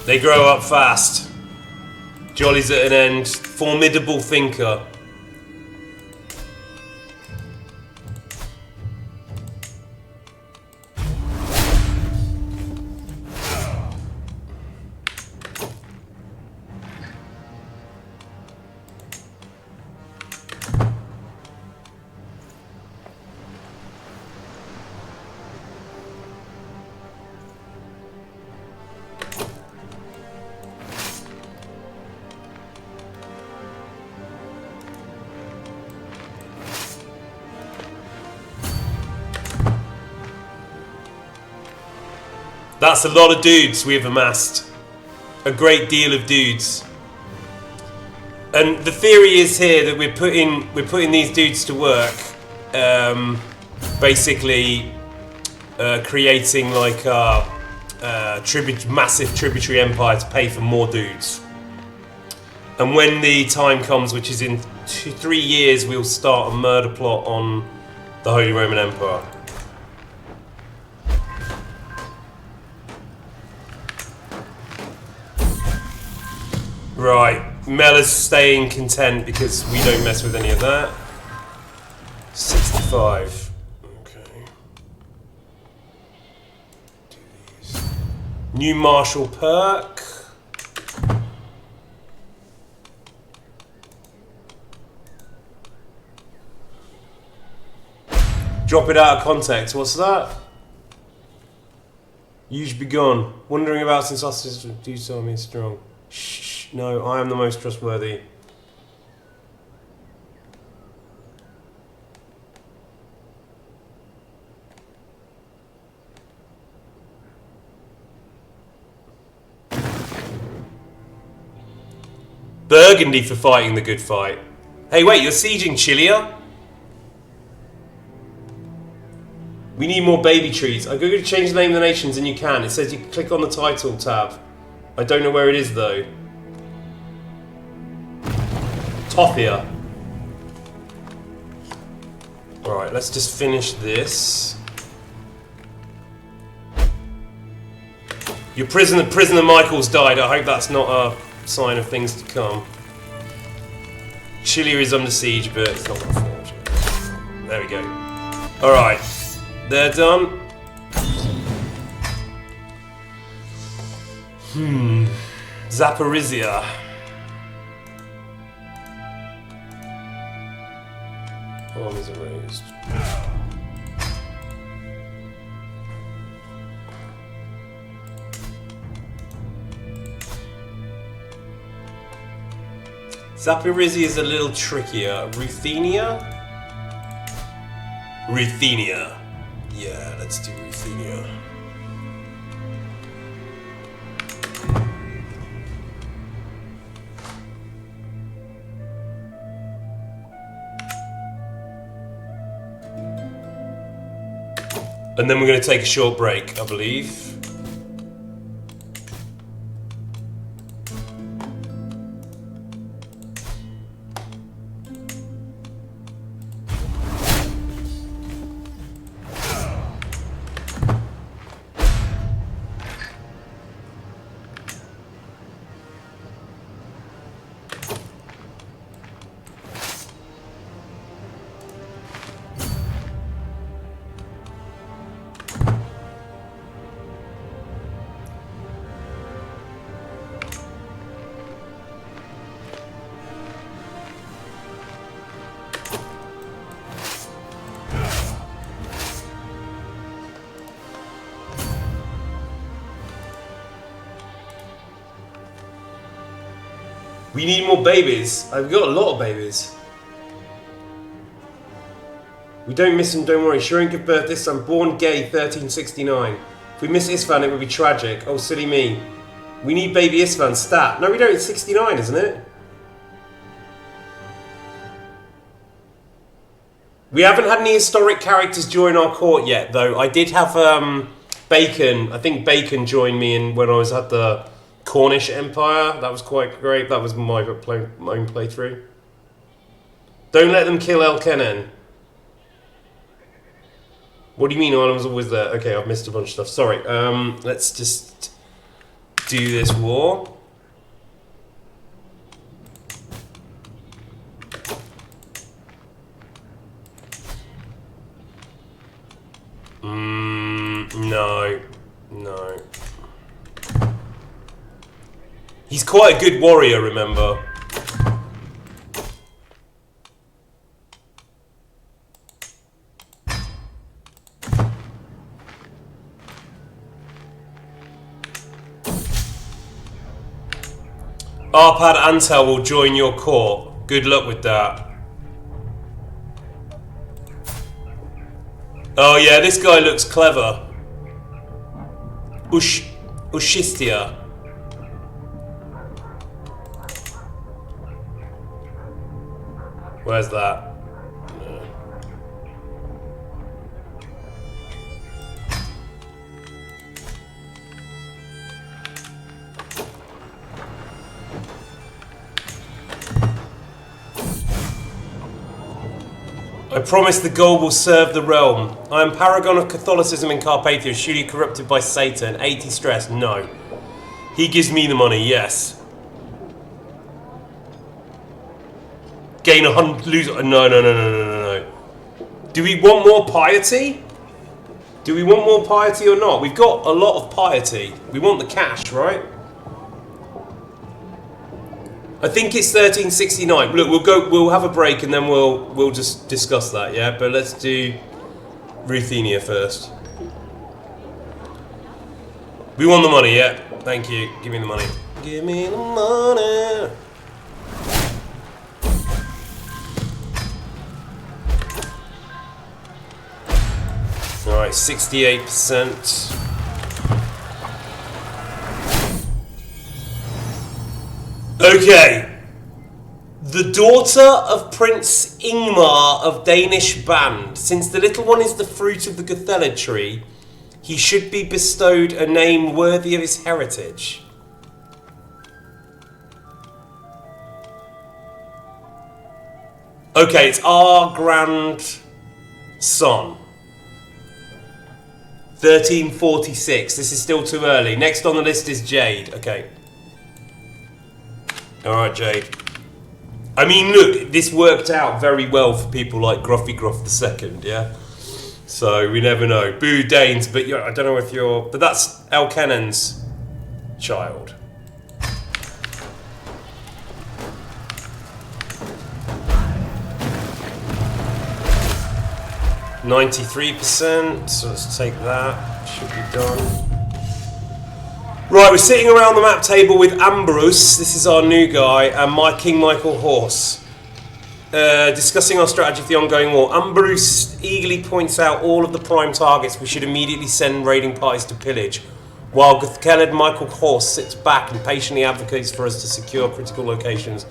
They grow up fast. Jolly's at an end. Formidable thinker. That's a lot of dudes we have amassed. A great deal of dudes. And the theory is here that we're putting these dudes to work, basically creating like a massive tributary empire to pay for more dudes. And when the time comes, which is in 3 years, we'll start a murder plot on the Holy Roman Empire. Right, Mela's staying content because we don't mess with any of that. 65. Okay. Do these. New martial perk. Drop it out of context. What's that? You should be gone. Wandering about since us do so me strong. Shh. No, I am the most trustworthy. Burgundy for fighting the good fight. Hey, wait, you're sieging Chilia? We need more baby trees. I go to change the name of the nations and you can. It says you can click on the title tab. I don't know where it is though. Tothia. Alright, let's just finish this. Your prisoner Michael's died. I hope that's not a sign of things to come. Chile is under siege, but it's not going to fall. There we go. Alright. They're done. Zaporizhia. Armies are raised. Zaporizhia is a little trickier. Ruthenia? Ruthenia. Yeah, let's do Ruthenia. And then we're going to take a short break, I believe. We need more babies. I've got a lot of babies. We don't miss him, don't worry. Sure ain't give birth this son. Born gay, 1369. If we miss Istvan, it would be tragic. Oh, silly me. We need baby Istvan stat. No, we don't. It's 69, isn't it? We haven't had any historic characters join our court yet, though. I did have Bacon. I think Bacon joined me in when I was at the Cornish Empire. That was quite great. That was my own playthrough. Don't let them kill Elkennen. What do you mean? I was always there. Okay, I've missed a bunch of stuff. Sorry. Let's just do this war. No. No. He's quite a good warrior, remember. Arpad Antel will join your court. Good luck with that. Oh yeah, this guy looks clever. Ushistia. Where's that? I promise the goal will serve the realm. I am paragon of Catholicism in Carpathia, surely corrupted by Satan. 80 stress, no. He gives me the money, yes. Gain 100, lose, no. Do we want more piety? Do we want more piety or not? We've got a lot of piety. We want the cash, right? I think it's 1369. Look, we'll have a break and then we'll just discuss that, yeah? But let's do Ruthenia first. We want the money, yeah. Thank you. Give me the money. Give me the money. Alright, 68%. Okay. The daughter of Prince Ingmar of Danish Band. Since the little one is the fruit of the Gothella tree, he should be bestowed a name worthy of his heritage. Okay, it's our grandson. 1346. This is still too early. Next on the list is Jade. Okay. Alright, Jade. I mean, look, this worked out very well for people like Gruffy Gruff II, yeah? So, we never know. Boo Danes, but I don't know if you're... But that's Elkennen's child. %, so let's take that. Should be done. Right, we're sitting around the map table with Ambrose, this is our new guy, and my King Michael Horse. Discussing our strategy for the ongoing war. Ambrose eagerly points out all of the prime targets we should immediately send raiding parties to pillage, while Gutkeled Michael Horse sits back and patiently advocates for us to secure critical locations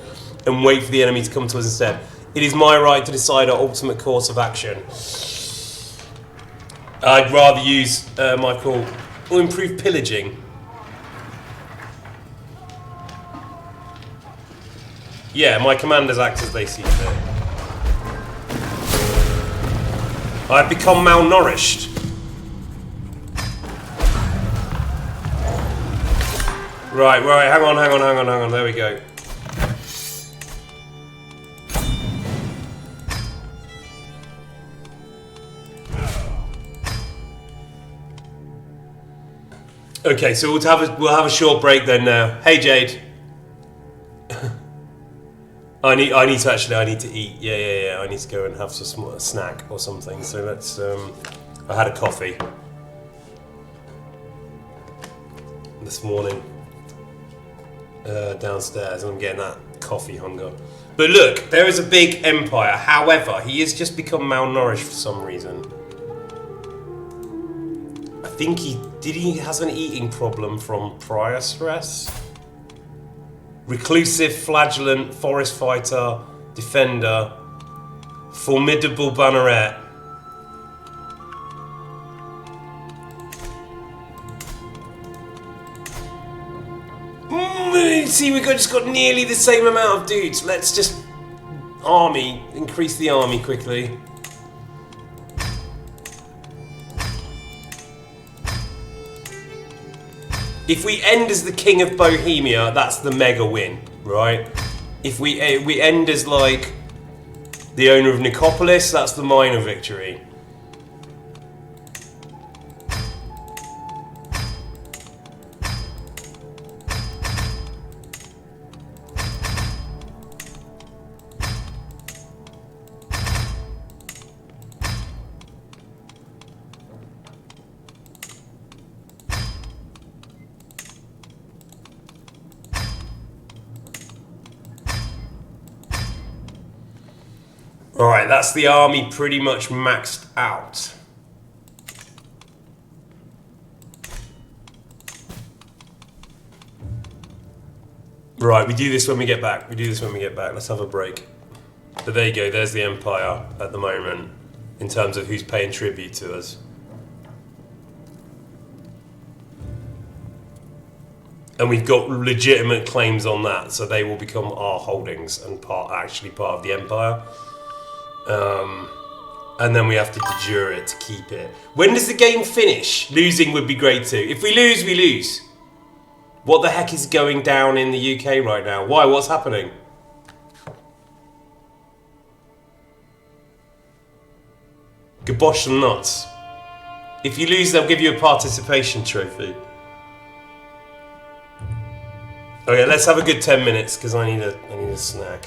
and wait for the enemy to come to us instead. It is my right to decide our ultimate course of action. I'd rather use Michael, or improve pillaging. Yeah, my commanders act as they see fit. I've become malnourished. Right, hang on, there we go. Okay, so we'll have a short break then now. Hey Jade. I need to eat. Yeah. I need to go and have some snack or something. So let's. I had a coffee this morning downstairs, and I'm getting that coffee hunger. But look, there is a big empire. However, he has just become malnourished for some reason. I think he has an eating problem from prior stress. Reclusive, flagellant, forest fighter, defender, formidable banneret. See, we just got nearly the same amount of dudes. Let's just increase the army quickly. If we end as the King of Bohemia, that's the mega win, right? If we end as like the owner of Nicopolis, that's the minor victory. Alright, that's the army pretty much maxed out. Right, we do this when we get back. Let's have a break. But there you go, there's the Empire at the moment, in terms of who's paying tribute to us. And we've got legitimate claims on that, so they will become our holdings and actually part of the Empire. And then we have to de jure it to keep it. When does the game finish? Losing would be great too. If we lose, we lose. What the heck is going down in the UK right now? Why? What's happening? Gabosh and nuts. If you lose, they'll give you a participation trophy. Okay, let's have a good 10 minutes because I need a snack.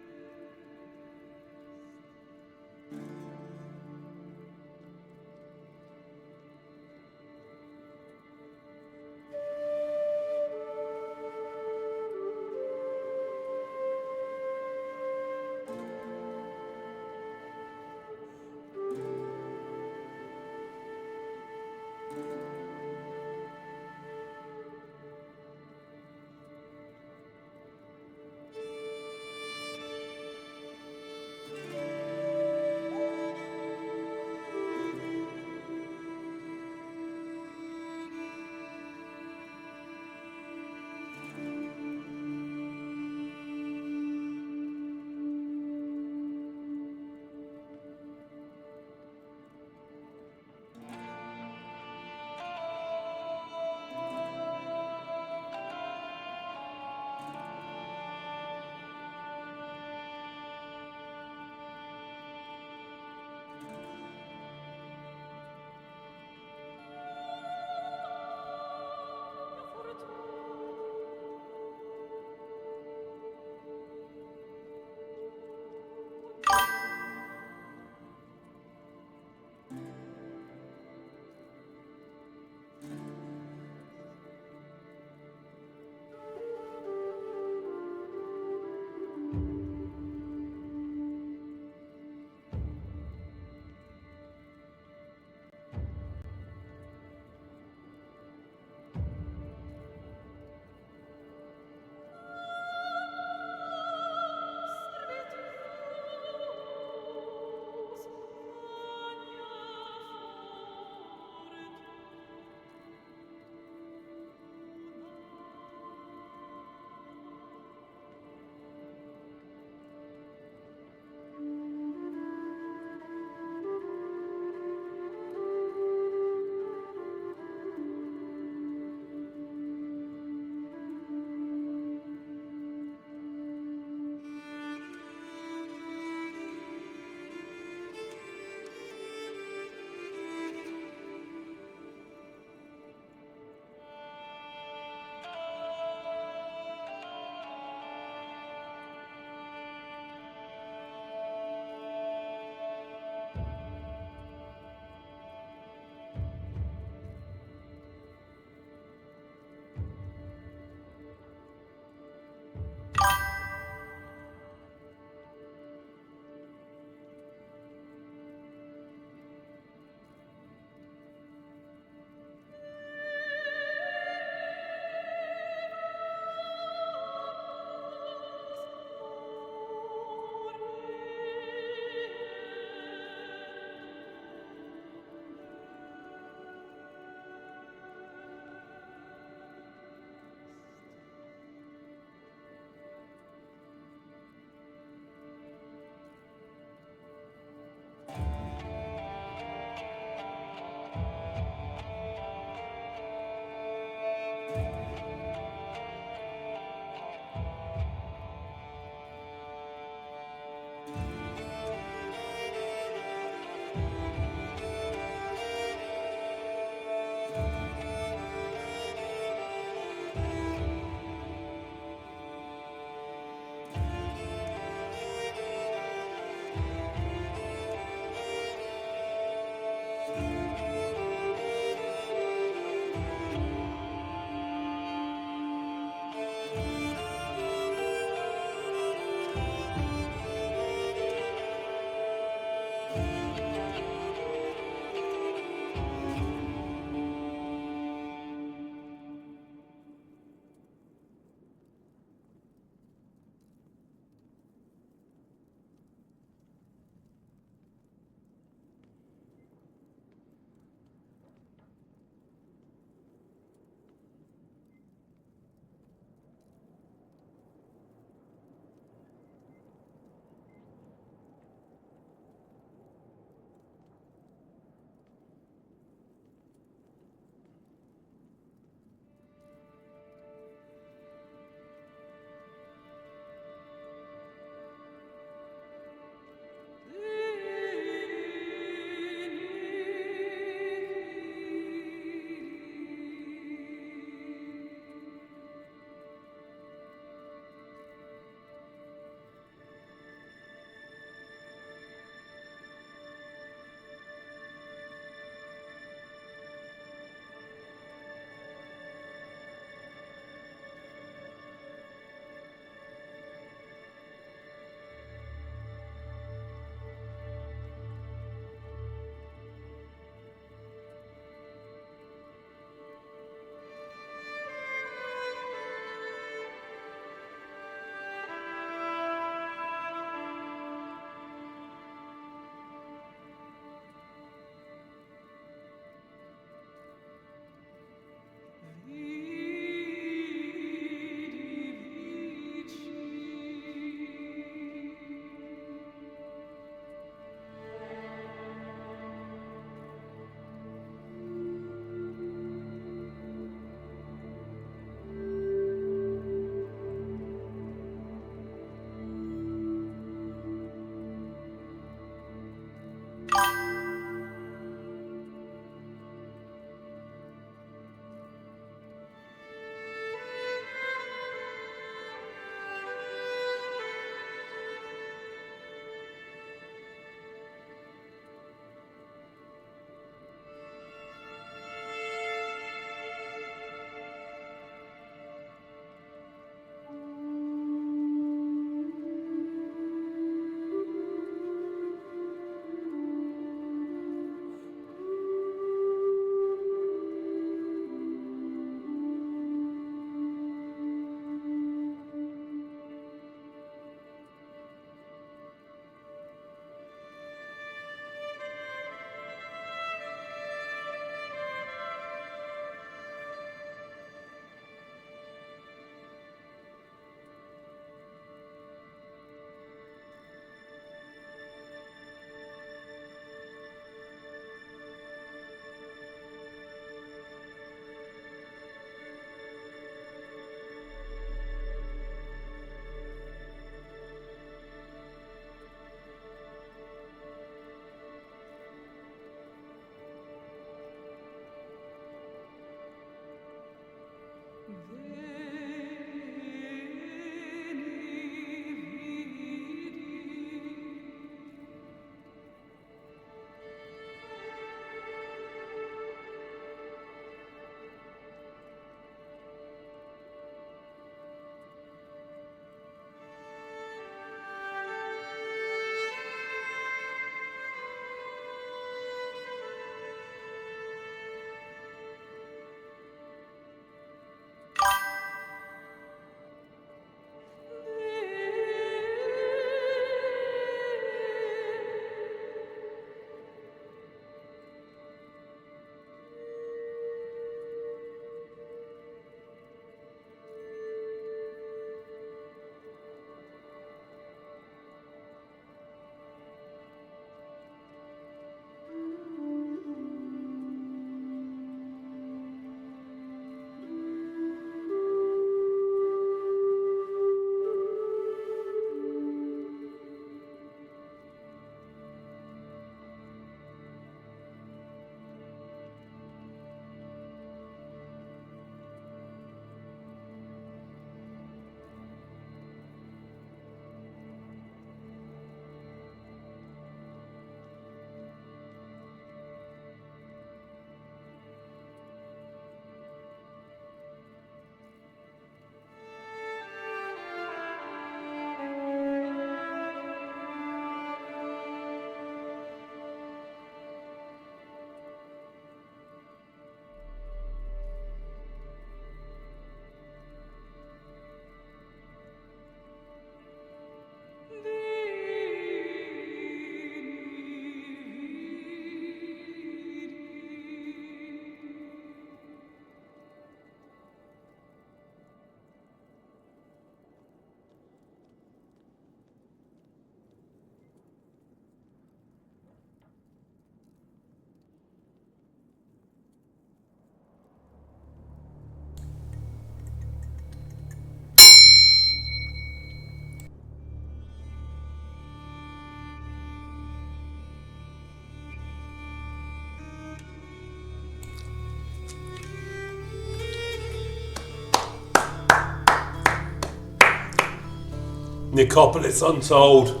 Nicopolis Untold.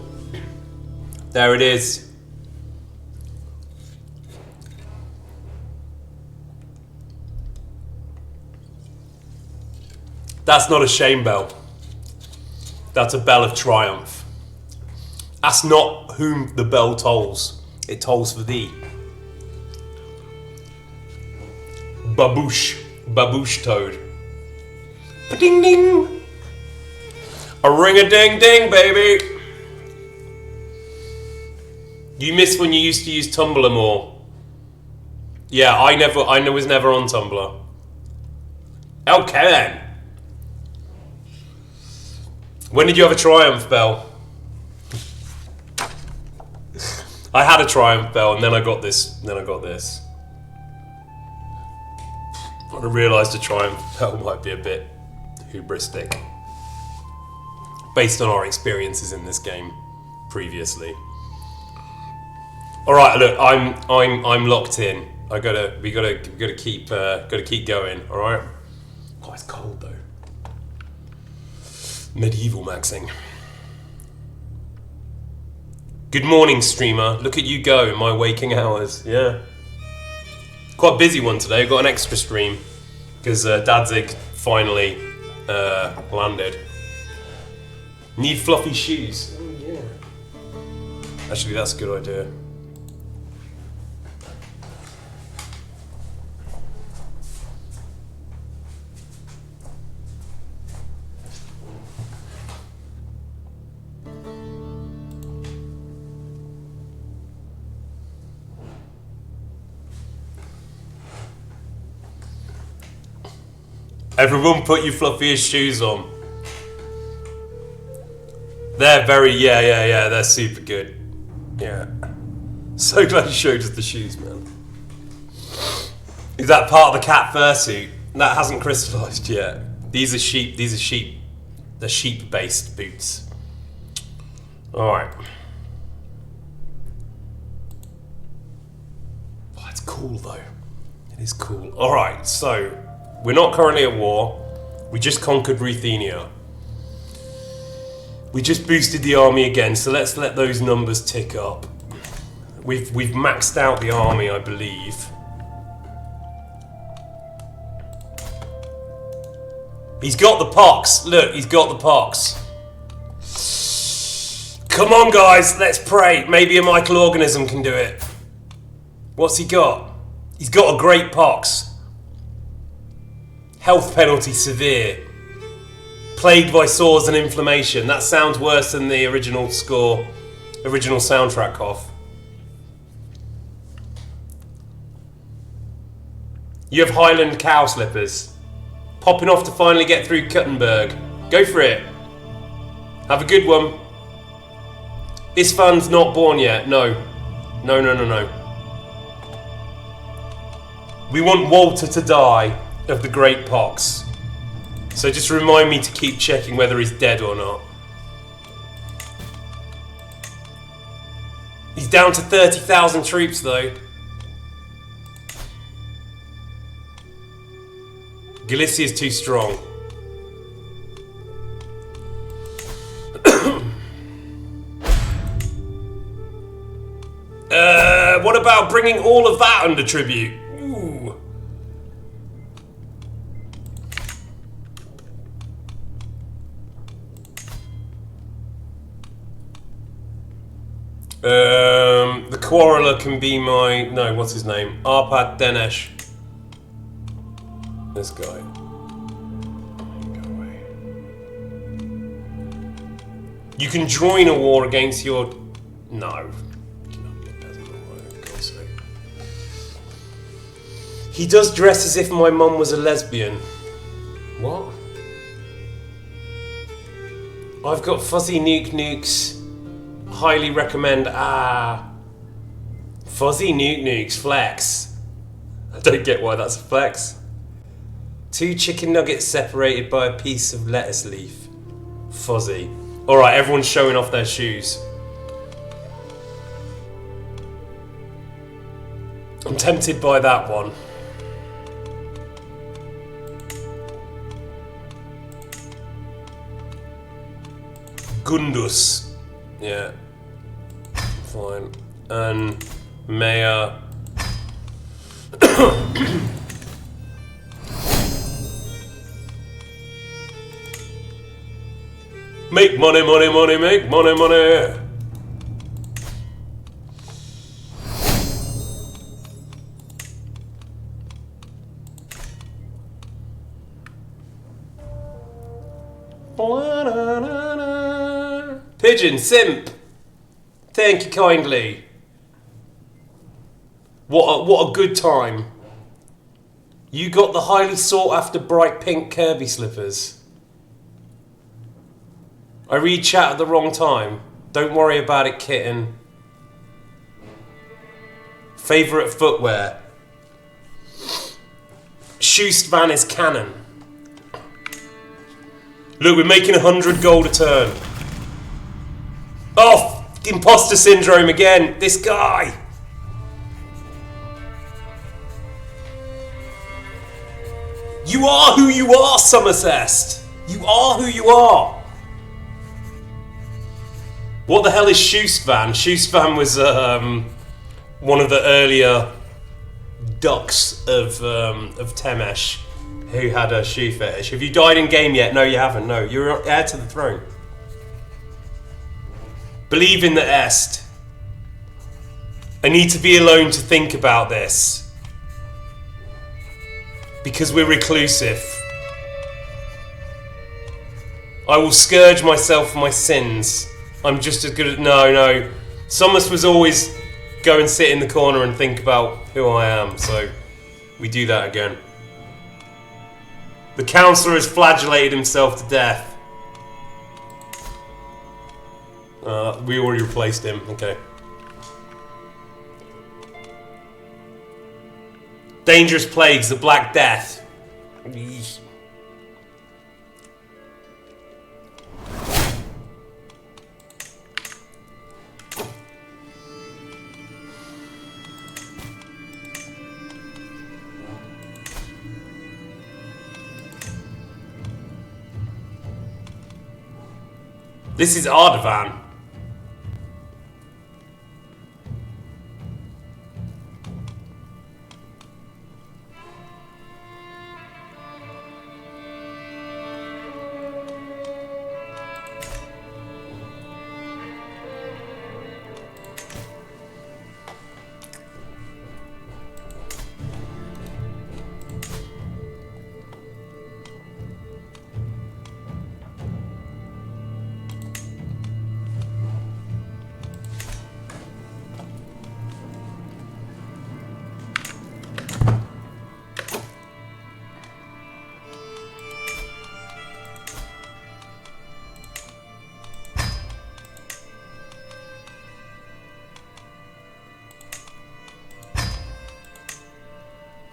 There it is. That's not a shame bell. That's a bell of triumph. That's not whom the bell tolls. It tolls for thee. Baboosh. Baboosh toad. Ba-ding ding. A ring-a-ding-ding, baby. You miss when you used to use Tumblr more. Yeah, I was never on Tumblr. Okay then. When did you have a Triumph bell? I had a Triumph bell and then I got this. I realised a Triumph bell might be a bit hubristic, based on our experiences in this game previously. All right, look, I'm locked in. We gotta keep going. All right. Oh, it's cold though. Medieval maxing. Good morning, streamer. Look at you go in my waking hours. Yeah. Quite a busy one today. I've got an extra stream because Dadzig finally landed. Need fluffy shoes. Oh, yeah. Actually, that's a good idea. Everyone put your fluffiest shoes on. They're they're super good. Yeah. So glad you showed us the shoes, man. Is that part of the cat fursuit? That hasn't crystallised yet. These are sheep. They're sheep-based boots. Alright. Oh, it's cool though. It is cool. Alright, so we're not currently at war. We just conquered Ruthenia. We just boosted the army again, so let's let those numbers tick up. We've maxed out the army, I believe. He's got the pox. Look, he's got the pox. Come on, guys, let's pray. Maybe a microorganism can do it. What's he got? He's got a great pox. Health penalty severe. Plagued by sores and inflammation. That sounds worse than the original score, original soundtrack off. You have Highland cow slippers. Popping off to finally get through Kuttenberg. Go for it. Have a good one. Istvan's not born yet. No. No. We want Walter to die of the Great Pox. So just remind me to keep checking whether he's dead or not. He's down to 30,000 troops though. Galicia's too strong. What about bringing all of that under tribute? Ooh. The quarreller can be my... No, what's his name? Arpad Denesh. This guy. Go away. You can join a war against your... No. He does dress as if my mum was a lesbian. What? I've got fuzzy nukes. Highly recommend. Fuzzy nukes flex. I don't get why that's a flex. 2 chicken nuggets separated by a piece of lettuce leaf. Fuzzy. Alright, everyone's showing off their shoes. I'm tempted by that one. Gundus. Yeah. Fine. And Mayor. Make money, money, money, make money, money. Pigeon, simp. Thank you kindly. What a good time. You got the highly sought after bright pink Kirby slippers. I read chat at the wrong time. Don't worry about it, kitten. Favourite footwear. Istvan is canon. Look, we're making 100 gold a turn. Oh, imposter syndrome again. This guy. You are who you are, Somerset. You are who you are. What the hell is Istvan? Istvan was one of the earlier ducks of Temesh who had a shoe fetish. Have you died in game yet? No, you haven't. No, you're heir to the throne. Believe in the Est. I need to be alone to think about this. Because we're reclusive. I will scourge myself for my sins. I'm just as good as... No. Somus was always go and sit in the corner and think about who I am, so we do that again. The counsellor has flagellated himself to death. We already replaced him, okay. Dangerous plagues, the Black Death. This is Ardavan.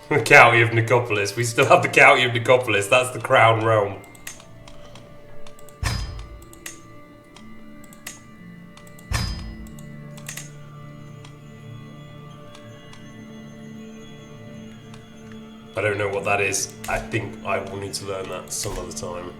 The County of Nicopolis. We still have the County of Nicopolis. That's the Crown Realm. I don't know what that is. I think I will need to learn that some other time.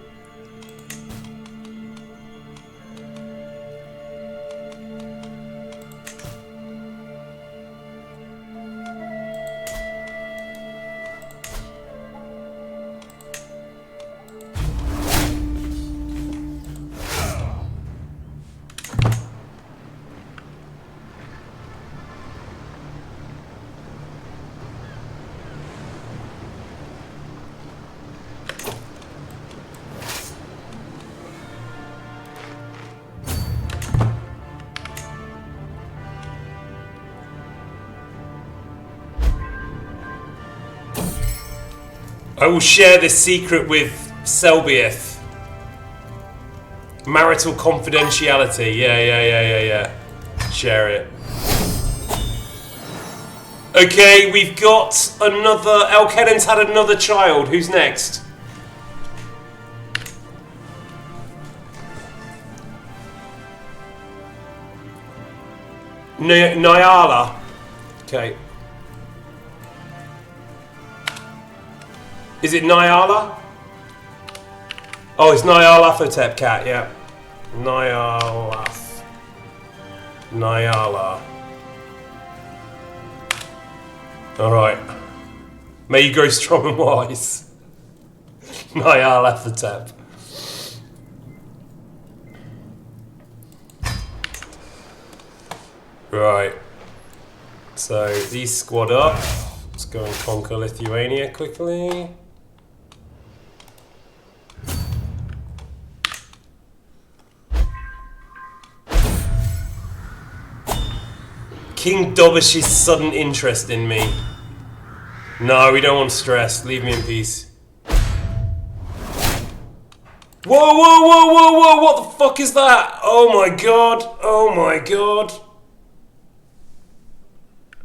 I will share this secret with Selbieth. Marital confidentiality. Yeah. Share it. Okay, we've got another... Elkennen's had another child. Who's next? Nyala. Okay. Is it Nyala? Oh, it's Nyarlathotep cat, yeah. Nyala. Alright. May you grow strong and wise. Nyarlathotep. Right. So these squad up. Let's go and conquer Lithuania quickly. King Dobish's sudden interest in me. No, we don't want stress. Leave me in peace. Whoa, whoa, whoa, whoa, whoa! What the fuck is that? Oh my god! Oh my god!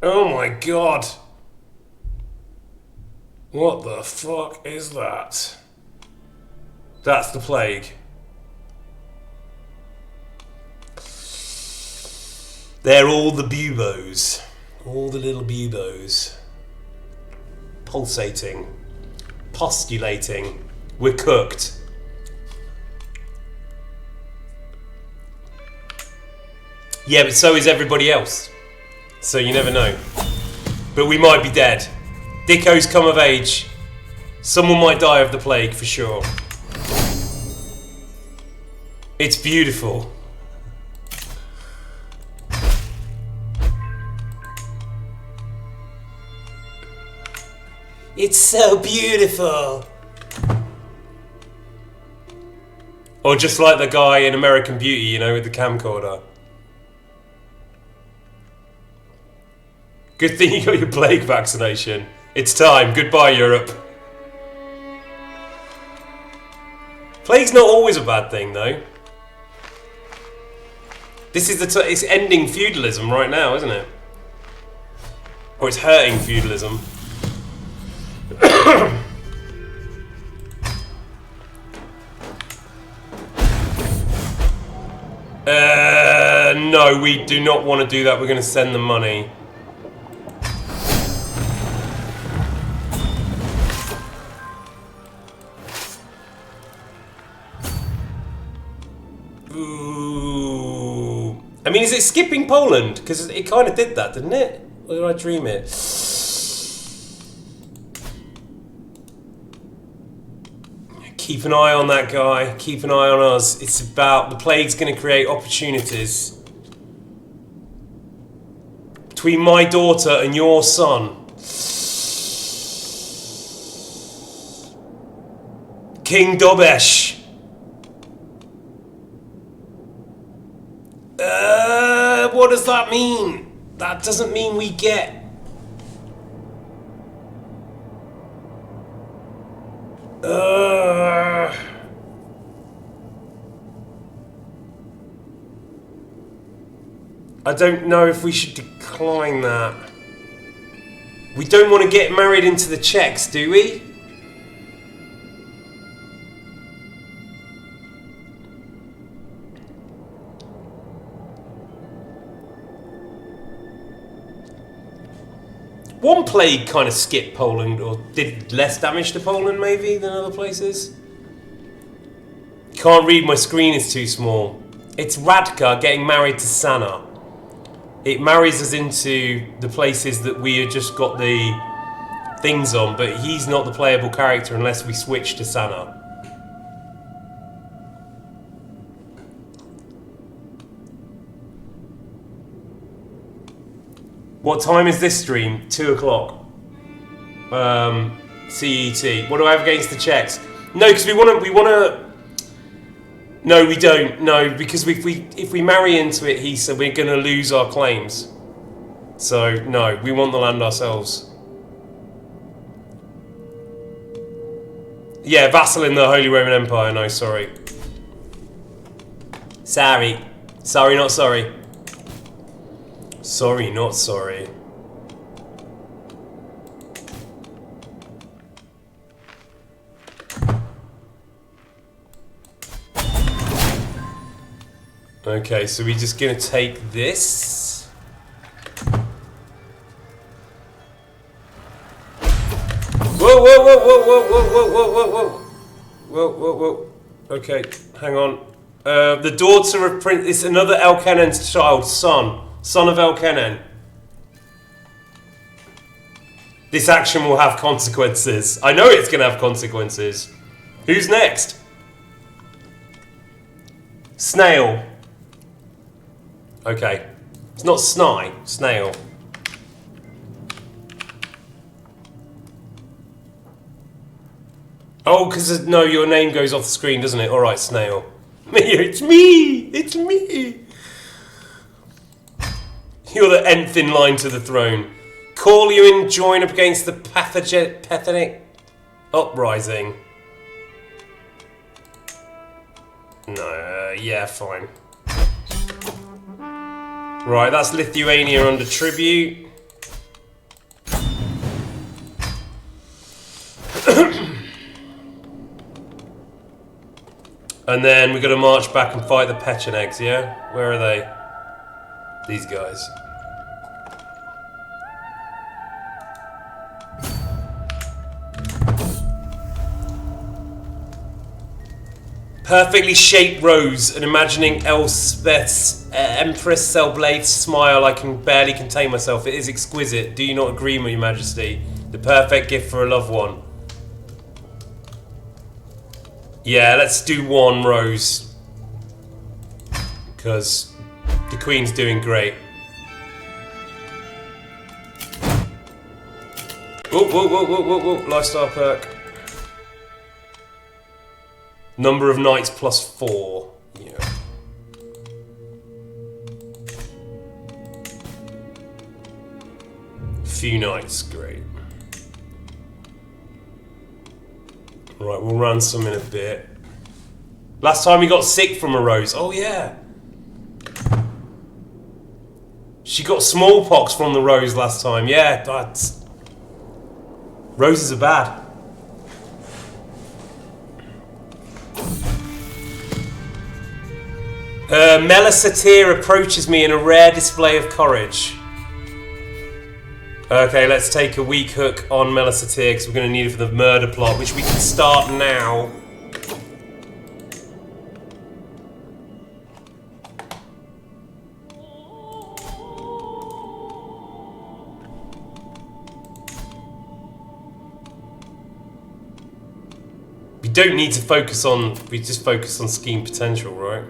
Oh my god! What the fuck is that? That's the plague. They're all the buboes. All the little buboes. Pulsating. Postulating. We're cooked. Yeah, but so is everybody else. So you never know. But we might be dead. Dicko's come of age. Someone might die of the plague for sure. It's beautiful. It's so beautiful. Or just like the guy in American Beauty, you know, with the camcorder. Good thing you got your plague vaccination. It's time. Goodbye, Europe. Plague's not always a bad thing, though. This is it's ending feudalism right now, isn't it? Or it's hurting feudalism. No, we do not want to do that. We're going to send them money. Ooh. I mean, is it skipping Poland? Because it kind of did that, didn't it? Or did I dream it? Keep an eye on that guy. Keep an eye on us. It's about... The plague's going to create opportunities. Between my daughter and your son. King Dobesh. What does that mean? That doesn't mean we get... I don't know if we should decline that. We don't want to get married into the Czechs, do we? One plague kind of skipped Poland, or did less damage to Poland maybe than other places. Can't read, my screen is too small. It's Radka getting married to Sana. It marries us into the places that we had just got the things on, but he's not the playable character unless we switch to Sana. What time is this stream? 2 o'clock. CET. What do I have against the Czechs? No, because we want to. No, we don't. No, because if we marry into it, he said we're going to lose our claims. So no, we want the land ourselves. Yeah, vassal in the Holy Roman Empire. No, sorry. Sorry, not sorry. Sorry, not sorry. Okay, so we're just gonna take this. Whoa, whoa, whoa, whoa, whoa, whoa, whoa, whoa, whoa, whoa. Whoa, whoa, whoa. Okay, hang on. The daughter of Prince... It's another Elkenen's child, son of Elkenen. This action will have consequences. I know it's going to have consequences. Who's next? Snail. Okay. It's not snail. Oh, because no, your name goes off the screen, doesn't it? Alright, snail. It's me! It's me! You're the nth in line to the throne. Call you in, join up against the pathetic uprising. No, yeah, fine. Right, that's Lithuania under tribute. And then we've got to march back and fight the Pechenegs, yeah? Where are they? These guys. Perfectly shaped rose, and imagining Elspeth's Empress Selblade's smile, I can barely contain myself. It is exquisite. Do you not agree, my Majesty? The perfect gift for a loved one. Yeah, let's do one rose. Because the Queen's doing great. Whoa. Lifestyle perk. Number of knights +4. Yeah. Few knights, great. Right, we'll run some in a bit. Last time we got sick from a rose. Oh yeah. She got smallpox from the rose last time. Yeah, that's... Roses are bad. Melisatir approaches me in a rare display of courage. Okay, let's take a weak hook on Melisatir because we're going to need it for the murder plot, which we can start now. We don't need to focus on... We just focus on scheme potential, right?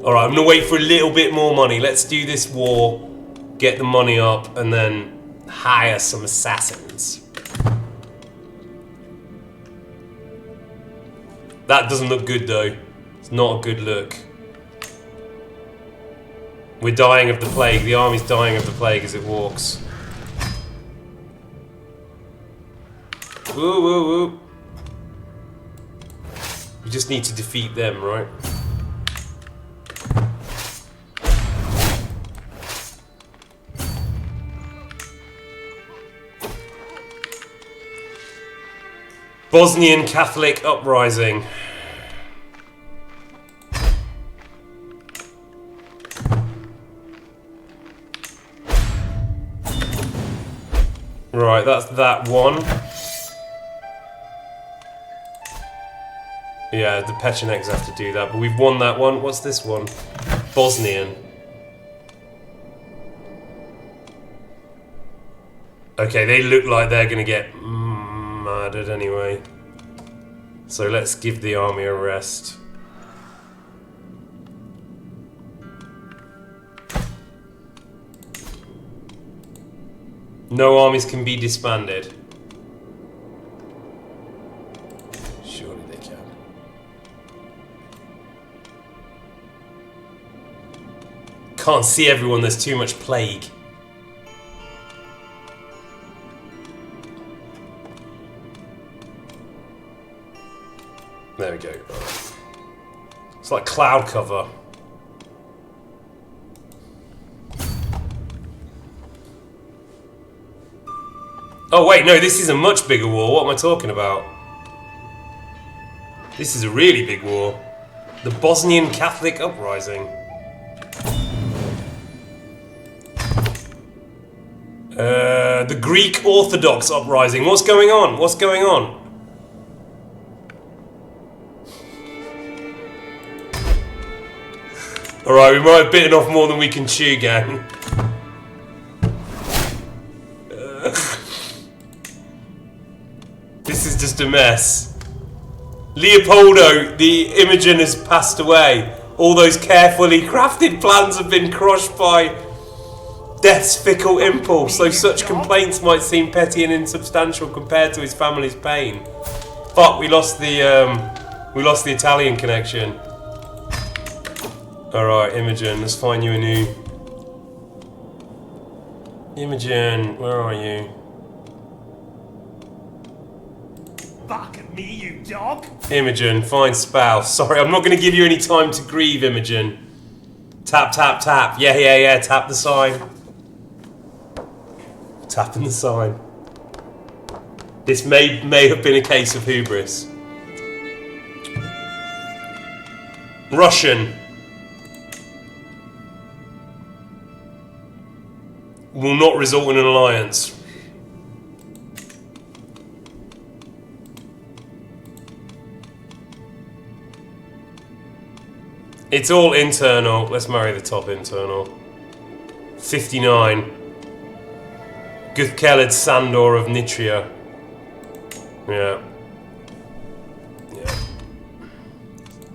Alright, I'm going to wait for a little bit more money. Let's do this war, get the money up, and then hire some assassins. That doesn't look good, though. It's not a good look. We're dying of the plague. The army's dying of the plague as it walks. Woo. We just need to defeat them, right? Bosnian Catholic uprising. Right, that's that one. Yeah, the Pechenegs have to do that, but we've won that one. What's this one? Bosnian. Okay, they look like they're gonna get murdered anyway. So let's give the army a rest. No armies can be disbanded. Surely they can. Can't see everyone, there's too much plague. There we go. It's like cloud cover. Oh wait, no, this is a much bigger war. What am I talking about? This is a really big war. The Bosnian Catholic uprising. The Greek Orthodox uprising. What's going on? What's going on? Alright, we might have bitten off more than we can chew, gang. This is just a mess. Leopoldo, the Imogen, has passed away. All those carefully crafted plans have been crushed by death's fickle impulse, though such complaints might seem petty and insubstantial compared to his family's pain. Fuck, we lost the Italian connection. Alright, Imogen, let's find you a new... Imogen, where are you? Back at me, you dog! Imogen, find spouse. Sorry, I'm not going to give you any time to grieve, Imogen. Tap, tap, tap. Yeah, tap the sign. Tapping the sign. This may have been a case of hubris. Russian. Will not result in an alliance. It's all internal. Let's marry the top internal. 59. Guthkeled Sandor of Nitria. Yeah.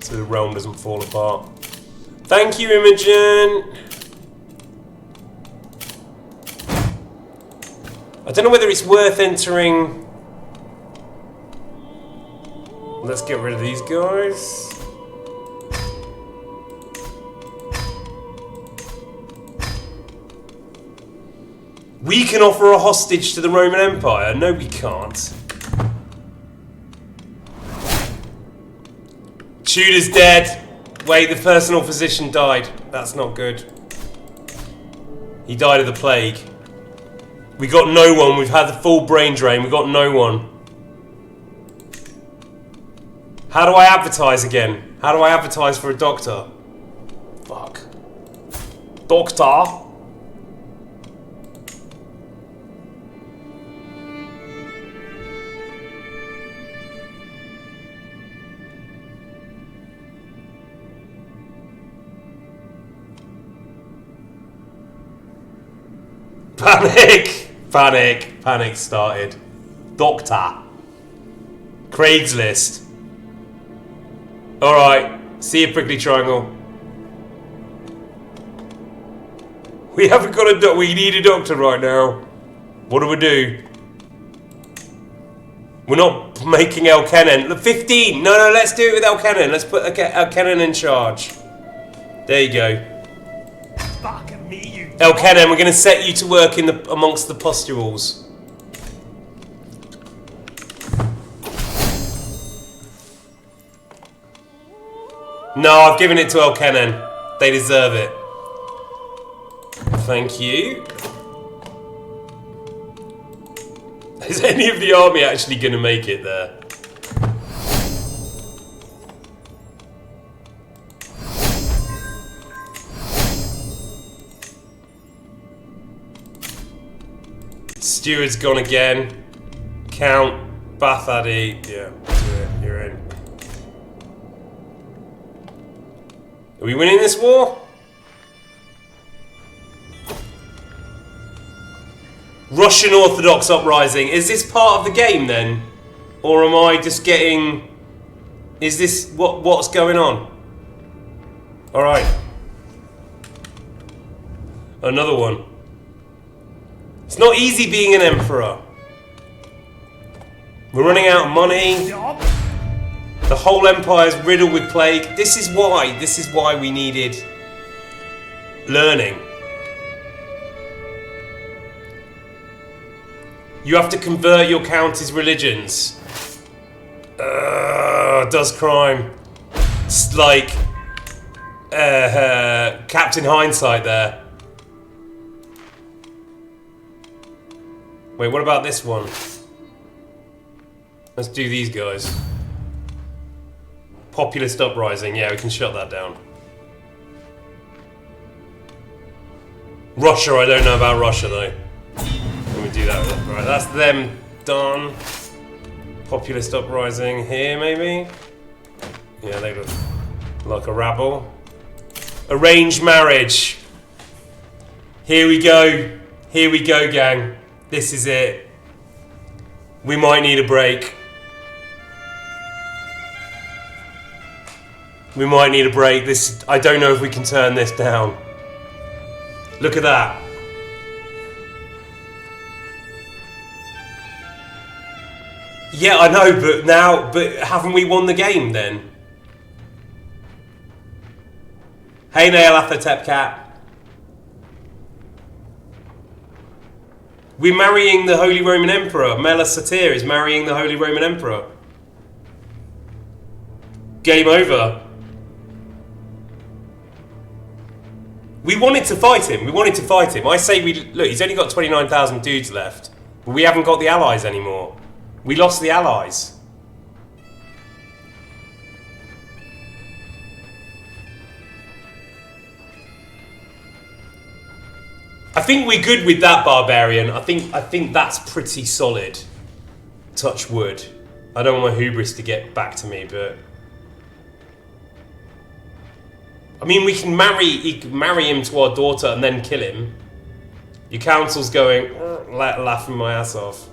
So the realm doesn't fall apart. Thank you, Imogen! I don't know whether it's worth entering... Let's get rid of these guys. We can offer a hostage to the Roman Empire. No, we can't. Tudor's dead. Wait, the personal physician died. That's not good. He died of the plague. We got no one. We've had the full brain drain. We got no one. How do I advertise again? How do I advertise for a doctor? Fuck. Doctor? Panic! Panic! Panic started. Doctor. Craigslist. Alright. See you, prickly triangle. We haven't got a doctor. We need a doctor right now. What do we do? We're not making Elkennen. Look, 15! No, let's do it with Elkennen. Let's put Elkennen in charge. There you go. Back at me, you Elkennen, we're going to set you to work in amongst the pustules. No, I've given it to Elkennen. They deserve it. Thank you. Is any of the army actually going to make it there? Steward's gone again. Count Bathadi. Yeah, do it. You're in. Are we winning this war? Russian Orthodox uprising. Is this part of the game then? Or am I just getting... Is this... What's going on? Alright. Another one. It's not easy being an emperor. We're running out of money. The whole empire's riddled with plague. This is why we needed learning. You have to convert your county's religions. Does crime. It's like Captain Hindsight there. Wait, what about this one? Let's do these guys. Populist uprising. Yeah, we can shut that down. Russia, I don't know about Russia though. Let me do that. Right, that's them done. Populist uprising here, maybe? Yeah, they look like a rabble. Arranged marriage. Here we go. Here we go, gang. This is it. We might need a break. We might need a break. This, I don't know if we can turn this down. Look at that. Yeah, I know, but haven't we won the game then? Hey, Nail Athatep Cat. We're marrying the Holy Roman Emperor. Mela Satir is marrying the Holy Roman Emperor. Game over. We wanted to fight him. I say look, he's only got 29,000 dudes left. But we haven't got the allies anymore. We lost the allies. I think we're good with that, Barbarian. I think that's pretty solid. Touch wood. I don't want my hubris to get back to me, but I mean, we can marry him to our daughter and then kill him. Your council's going laughing my ass off.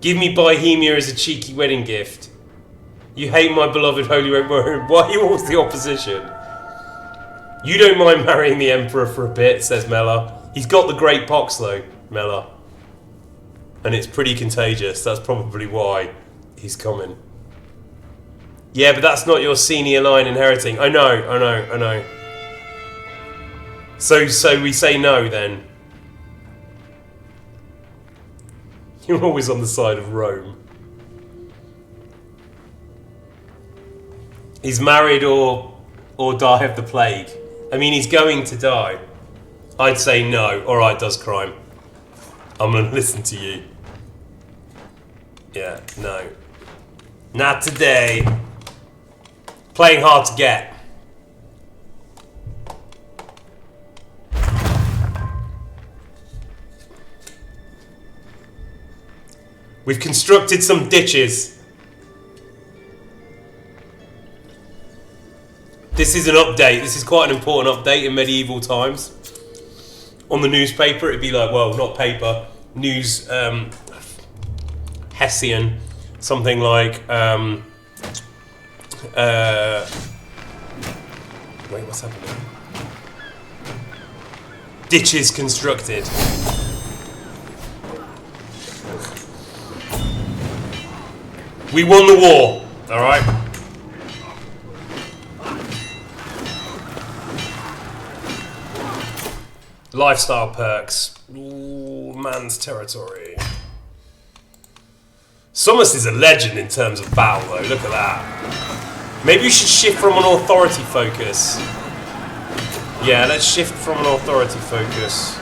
Give me Bohemia as a cheeky wedding gift. You hate my beloved Holy Roman. Why are you always the opposition? You don't mind marrying the Emperor for a bit, says Mela. He's got the Great Pox though, Mela. And it's pretty contagious. That's probably why he's coming. Yeah, but that's not your senior line inheriting. I know. So we say no then. You're always on the side of Rome. He's married or die of the plague. I mean, he's going to die. I'd say no. Alright, does crime. I'm gonna listen to you. Yeah, no. Not today. Playing hard to get. We've constructed some ditches. This is an update. This is quite an important update in medieval times. On the newspaper, it'd be like, well, not paper, news, Hessian, something like, wait, what's happening? Ditches constructed. We won the war, alright? Lifestyle perks. Ooh, man's territory. Summers is a legend in terms of battle, though. Look at that. Maybe we should shift from an authority focus. Yeah, let's shift from an authority focus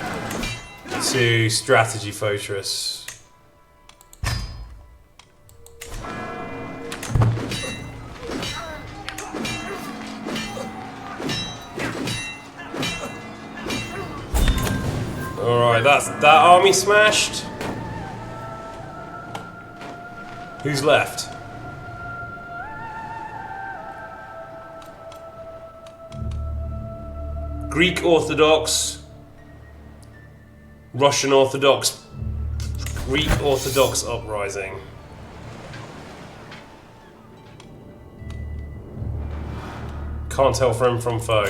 to strategy focus. Alright, that's that army smashed. Who's left? Greek Orthodox, Russian Orthodox, Greek Orthodox uprising. Can't tell friend from foe.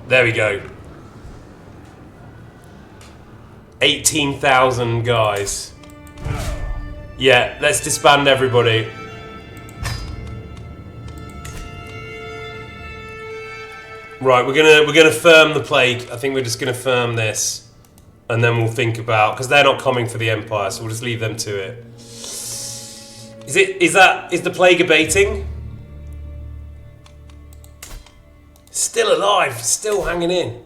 There we go. 18,000 guys. Yeah, let's disband everybody. Right, we're gonna firm the plague. I think we're just gonna firm this, and then we'll think about, because they're not coming for the Empire, so we'll just leave them to it. Is the plague abating? Still alive, still hanging in.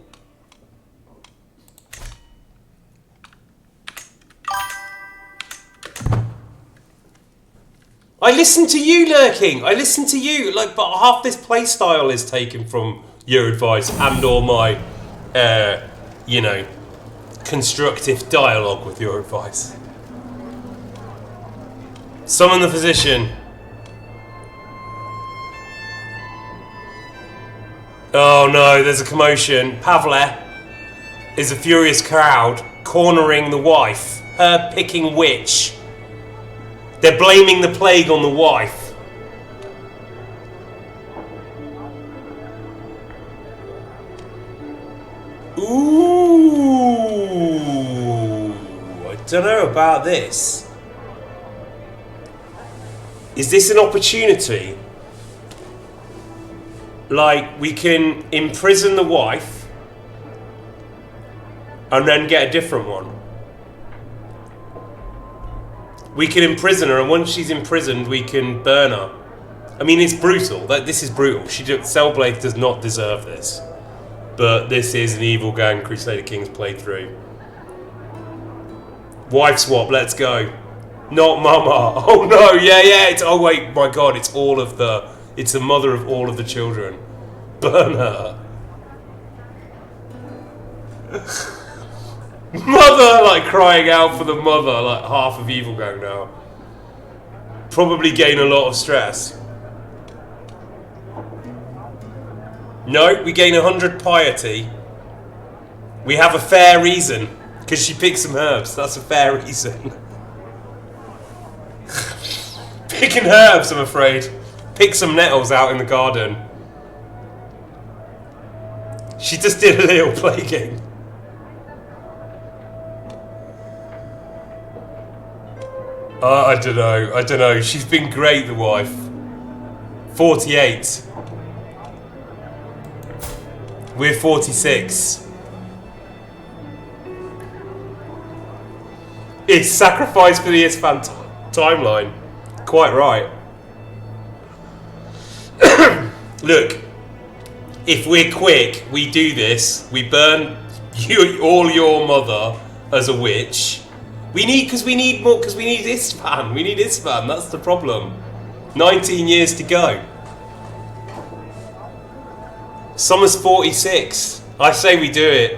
I listen to you, Lurking. I listen to you. Like, but half this playstyle is taken from your advice and or my, you know, constructive dialogue with your advice. Summon the physician. Oh no, there's a commotion. Pavle is a furious crowd cornering the wife. Her picking witch. They're blaming the plague on the wife. Ooh, I don't know about this. Is this an opportunity? Like, we can imprison the wife and then get a different one. We can imprison her, and once she's imprisoned, we can burn her. I mean, it's brutal. This is brutal. Cellblade does not deserve this. But this is an Evil Gang Crusader Kings playthrough. Wife swap, let's go. Not Mama. Oh no, yeah. Oh wait, my God, it's the mother of all of the children. Burn her. Mother, like crying out for the mother, like half of Evil Gang now. Probably gain a lot of stress. No, we gain 100 piety. We have a fair reason, because she picked some herbs. That's a fair reason. Picking herbs, I'm afraid. Pick some nettles out in the garden. She just did a little plaguing. I don't know. She's been great, the wife. 48. We're 46. It's sacrifice for the Istvan timeline. Quite right. Look, if we're quick, we do this. We burn all your mother as a witch. We need Istvan. We need Istvan. That's the problem. 19 years to go. Summer's 46. I say we do it.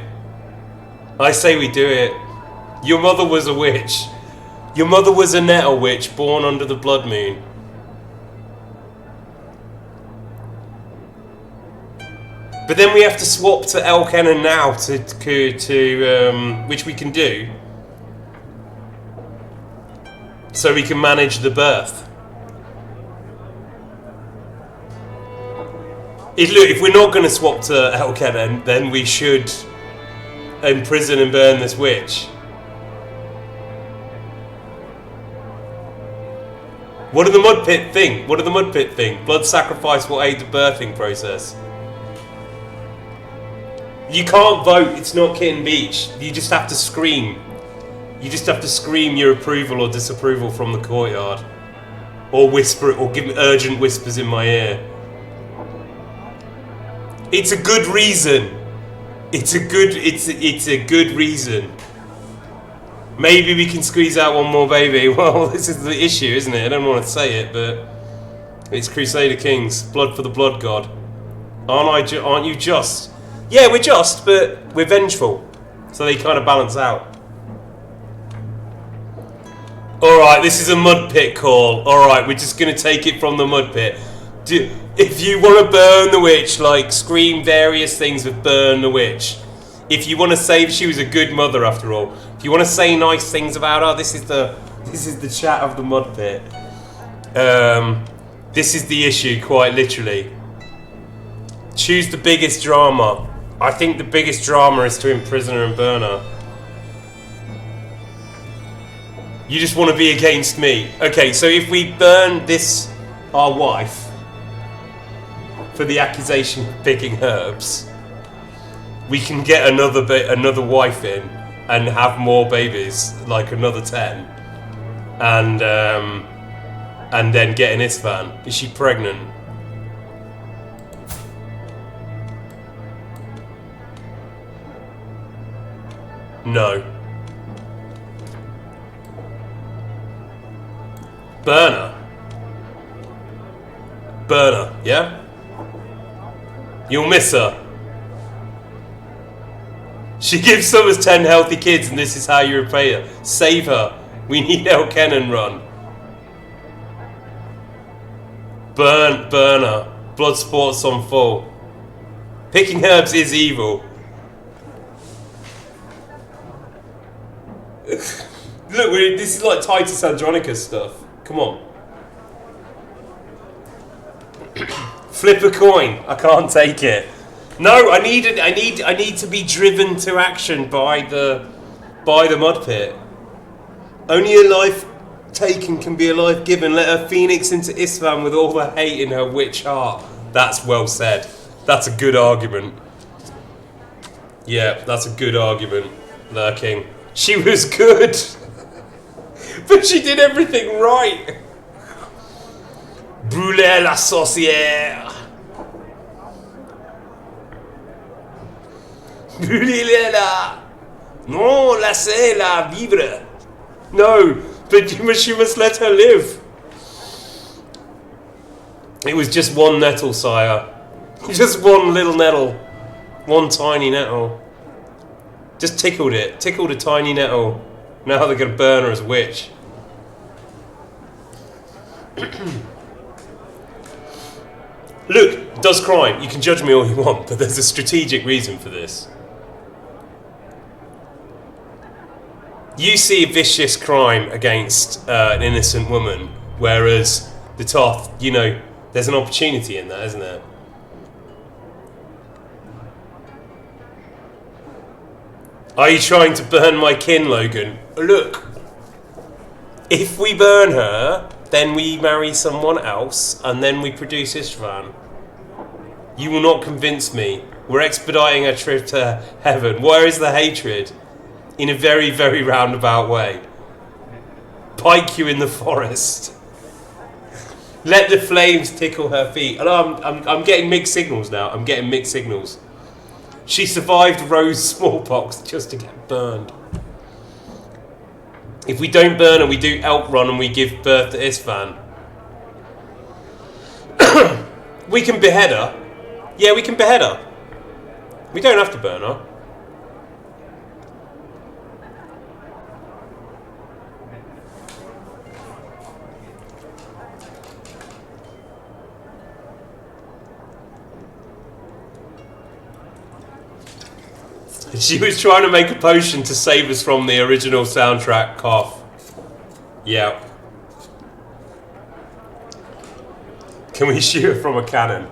Your mother was a witch. Your mother was a nettle witch born under the blood moon. But then we have to swap to Elkennen now to which we can do. So we can manage the birth. If we're not going to swap to Elkennen, then we should imprison and burn this witch. What did the mud pit think? Blood sacrifice will aid the birthing process. You can't vote, it's not Kitten Beach. You just have to scream. You just have to scream your approval or disapproval from the courtyard. Or whisper it, or give me urgent whispers in my ear. It's a good reason. It's a good reason. Maybe we can squeeze out one more baby. Well, this is the issue, isn't it? I don't want to say it, but it's Crusader Kings, blood for the blood god. Aren't you just? Yeah, we're just, but we're vengeful. So they kind of balance out. Alright, this is a mud pit call. Alright, we're just going to take it from the mud pit. If you want to burn the witch, like, scream various things with burn the witch. If you want to say she was a good mother after all. If you want to say nice things about her, this is the chat of the mud pit. This is the issue, quite literally. Choose the biggest drama. I think the biggest drama is to imprison her and burn her. You just want to be against me. Okay, so if we burn our wife, for the accusation of picking herbs, we can get another wife in and have more babies, like another 10, and then get an Istvan. Is she pregnant? No. Burner, yeah? You'll miss her. She gives Summers 10 healthy kids, and this is how you repay her. Save her. We need Elkennen run. Burner. Blood sports on full. Picking herbs is evil. Look, this is like Titus Andronicus stuff. Come on. Flip a coin. I can't take it. No, I need to be driven to action by the mud pit. Only a life taken can be a life given. Let her phoenix into Istvan with all the hate in her witch heart. That's well said. That's a good argument. Yeah, that's a good argument. Lurking. She was good. But she did everything right. Brûler la sorcière. Brûlez-la. Non, laissez-la vivre. No, but she must let her live. It was just one nettle, sire. Just one little nettle. One tiny nettle. Just tickled it. Tickled a tiny nettle. Now they're going to burn her as a witch. Look, does crime. You can judge me all you want, but there's a strategic reason for this. You see a vicious crime against an innocent woman, whereas the Toth, you know, there's an opportunity in that, isn't there? Are you trying to burn my kin, Logan? Look, if we burn her, then we marry someone else, and then we produce Istvan. You will not convince me. We're expediting a trip to heaven. Where is the hatred? In a very, very roundabout way. Pike you in the forest. Let the flames tickle her feet. And I'm getting mixed signals now. I'm getting mixed signals. She survived Rose smallpox just to get burned. If we don't burn her, we do elk run and we give birth to Istvan. We can behead her. Yeah, we can behead her. We don't have to burn her. She was trying to make a potion to save us from the original soundtrack cough. Yeah. Can we shoot her from a cannon?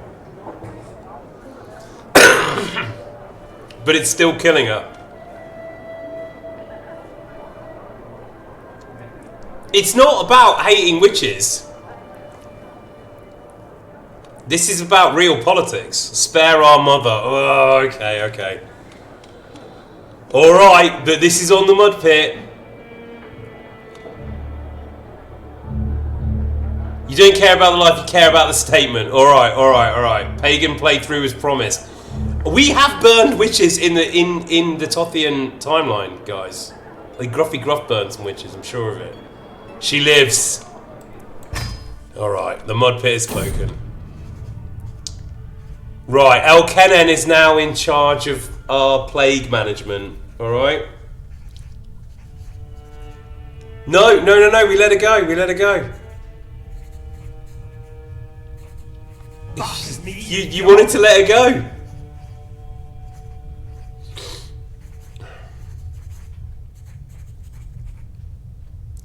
But it's still killing her. It's not about hating witches. This is about real politics. Spare our mother. Oh, okay. Alright, but this is on the mud pit. You don't care about the life, you care about the statement. Alright. Pagan playthrough as promised. We have burned witches in the Tothian timeline, guys. Like Gruffy Gruff burned some witches, I'm sure of it. She lives. Alright, the mud pit is spoken. Right, Elkenen is now in charge of our plague management. Alright? No, we let her go. You wanted to let her go.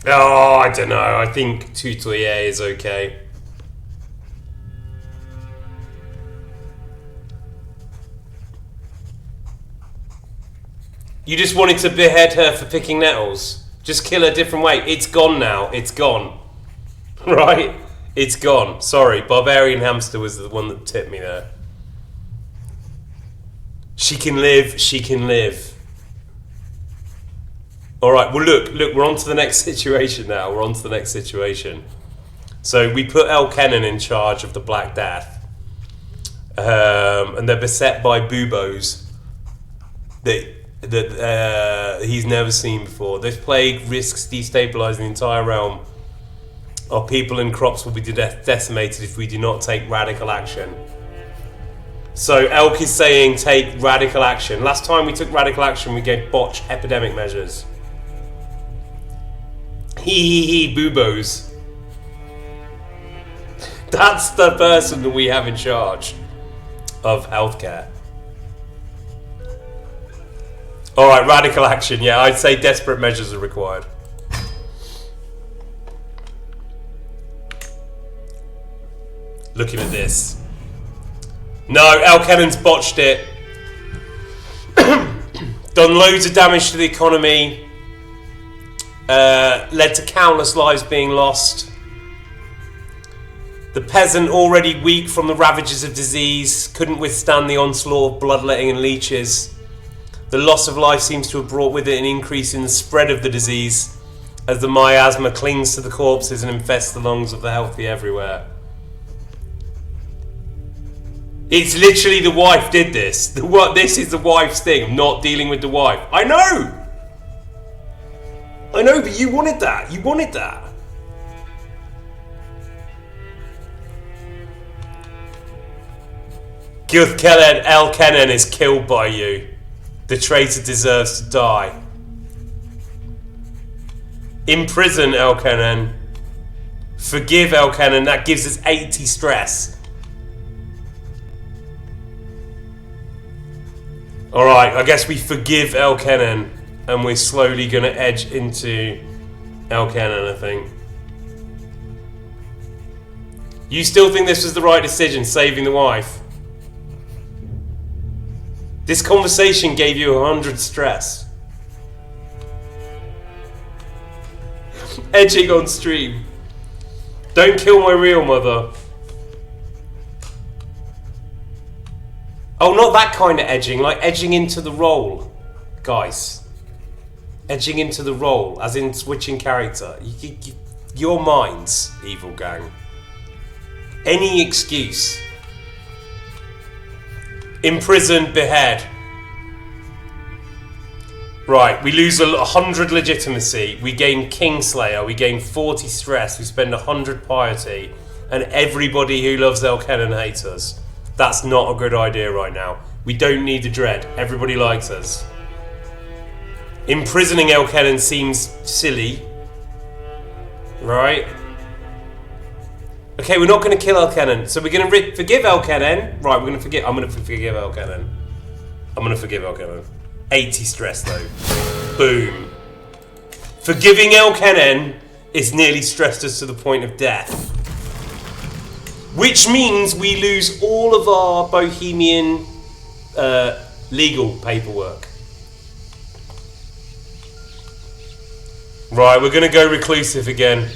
Oh, I don't know. I think Tutoyer is okay. You just wanted to behead her for picking nettles. Just kill her a different way. It's gone now. It's gone. Right? It's gone. Sorry, Barbarian Hamster was the one that tipped me there. She can live. Alright, well look, we're on to the next situation now. So we put Elkenen in charge of the Black Death. And they're beset by buboes that he's never seen before. This plague risks destabilizing the entire realm. Our people and crops will be decimated if we do not take radical action. So Elk is saying take radical action. Last time we took radical action, we gave botched epidemic measures. Hee, boobos. That's the person that we have in charge of healthcare. Alright, radical action. Yeah, I'd say desperate measures are required. Looking at this. No, Elkennon's botched it. Done loads of damage to the economy. Led to countless lives being lost. The peasant, already weak from the ravages of disease, couldn't withstand the onslaught of bloodletting and leeches. The loss of life seems to have brought with it an increase in the spread of the disease, as the miasma clings to the corpses and infests the lungs of the healthy everywhere. It's literally the wife did this. This is the wife's thing, of not dealing with the wife. I know, but you wanted that. You wanted that. Gilthkelen Elkennon is killed by you. The traitor deserves to die. Imprison Elkennon. Forgive Elkennon. That gives us 80 stress. Alright, I guess we forgive Elkennon. And we're slowly going to edge into Elkennon, I think. You still think this was the right decision, saving the wife? This conversation gave you 100 stress. Edging on stream. Don't kill my real mother. Oh, not that kind of edging, like edging into the role, guys. Edging into the role, as in switching character. Your minds, evil gang. Any excuse. Imprison, behead. Right, we lose 100 legitimacy. We gain Kingslayer. We gain 40 stress. We spend 100 piety. And everybody who loves Elkennon hates us. That's not a good idea right now. We don't need the dread. Everybody likes us. Imprisoning Elkennon seems silly. Right? Okay, we're not going to kill Elkennon. So we're going to forgive Elkennon. Right, we're going to forgive. I'm going to forgive Elkennon. I'm going to forgive Elkennon. 80 stress though. Boom. Forgiving Elkennon is nearly stressed us to the point of death. Which means we lose all of our Bohemian legal paperwork. Right, we're going to go reclusive again.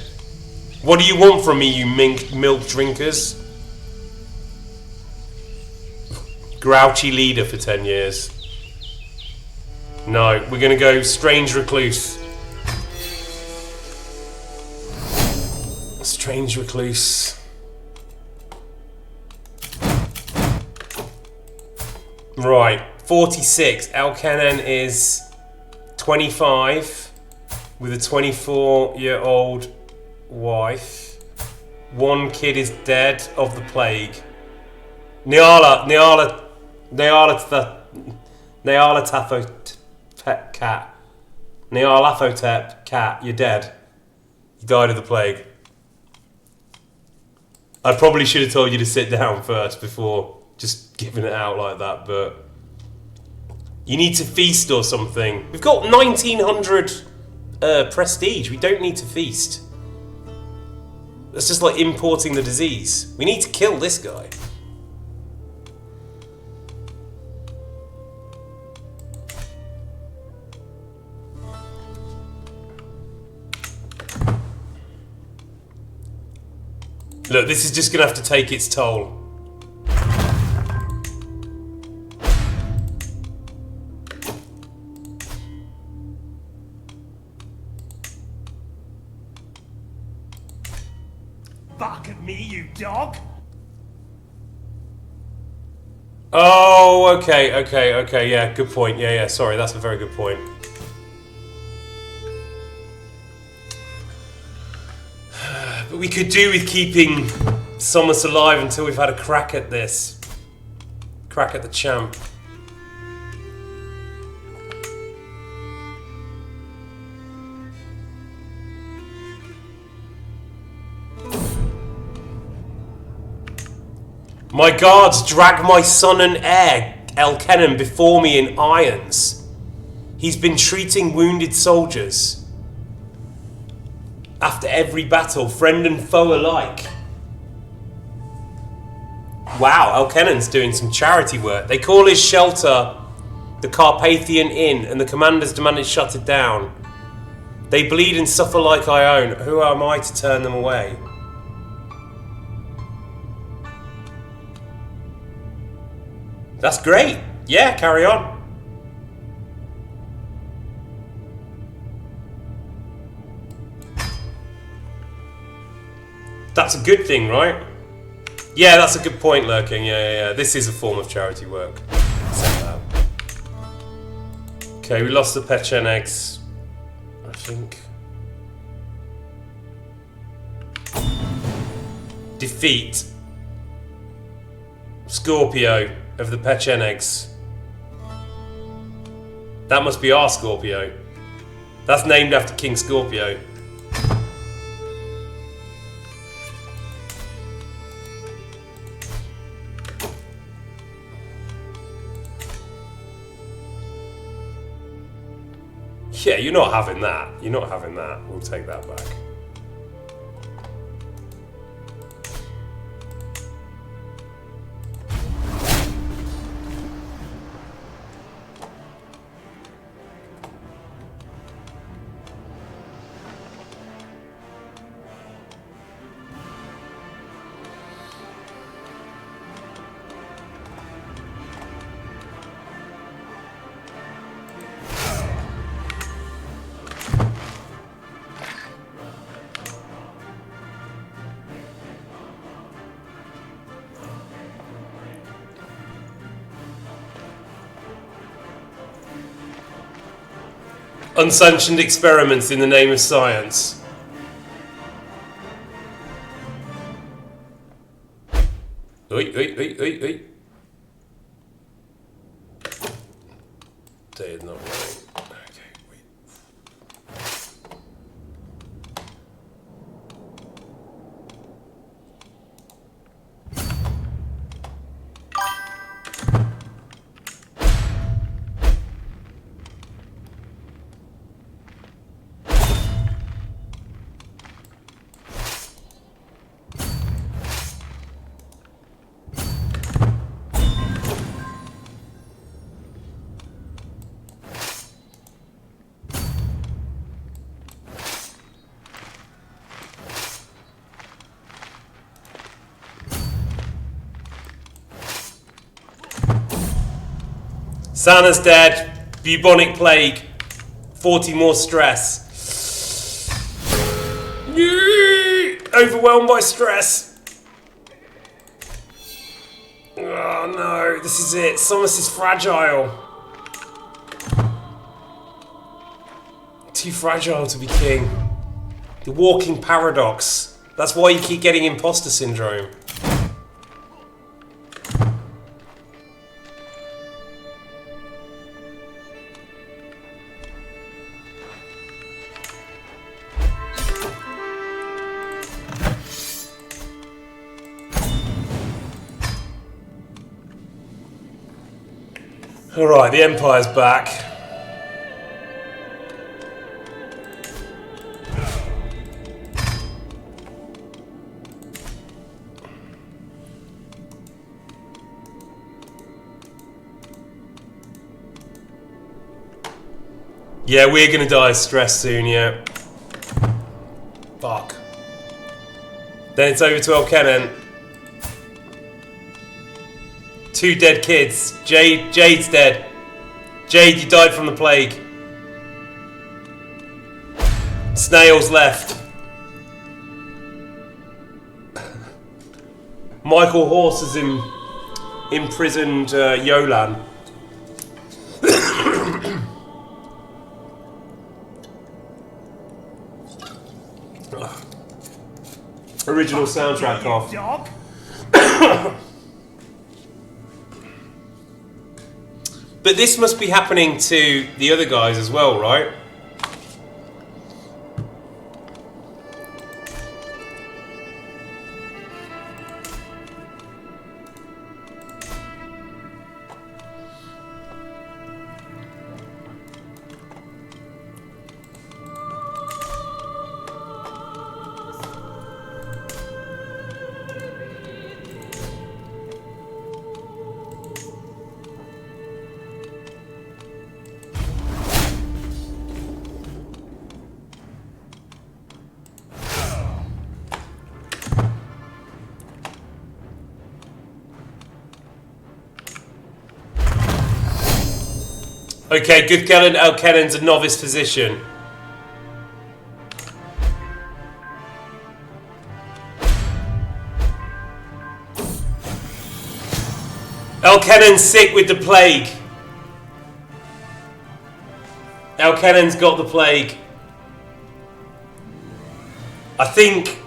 What do you want from me, you milk drinkers? Grouchy leader for 10 years. No, we're going to go strange recluse. Strange recluse. Right, 46. Elkennon is 25 with a 24-year-old wife. One kid is dead of the plague. Nyarlathotep cat, you're dead. You died of the plague. I probably should have told you to sit down first before just giving it out like that, but you need to feast or something. We've got 1900 prestige. We don't need to feast. That's just like importing the disease. We need to kill this guy. Look, this is just going to have to take its toll. Back at me, you dog! Oh, okay, yeah, good point. Yeah, sorry, that's a very good point. But we could do with keeping Sommus alive until we've had a crack at this. Crack at the champ. My guards drag my son and heir, Elkennon, before me in irons. He's been treating wounded soldiers after every battle, friend and foe alike. Wow, Elkennan's doing some charity work. They call his shelter the Carpathian Inn, and the commanders demand it shut it down. They bleed and suffer like I own. Who am I to turn them away? That's great. Yeah, carry on. That's a good thing, right? Yeah, that's a good point, Lurking. Yeah. This is a form of charity work. Okay, we lost the Pechenegs, I think. Defeat Scorpio of the Pechenegs. That must be our Scorpio. That's named after King Scorpio. Yeah, you're not having that. You're not having that. We'll take that back. Unsanctioned experiments in the name of science. Oi. Day is not right. Okay, wait. Santa's dead. Bubonic plague. 40 more stress. Overwhelmed by stress. Oh no, this is it. Somus is fragile. Too fragile to be king. The walking paradox. That's why you keep getting imposter syndrome. Alright, the Empire's back. Yeah, we're gonna die of stress soon, yeah. Fuck. Then it's over to Elkennan. 2 dead kids. Jade's dead. Jade, you died from the plague. Snails left. Michael Horse is imprisoned Yolan. Original soundtrack off. Dog? But this must be happening to the other guys as well, right? Okay, Gudkelen Elkennen's a novice physician. Elkennen's sick with the plague. Elkennen's got the plague. I think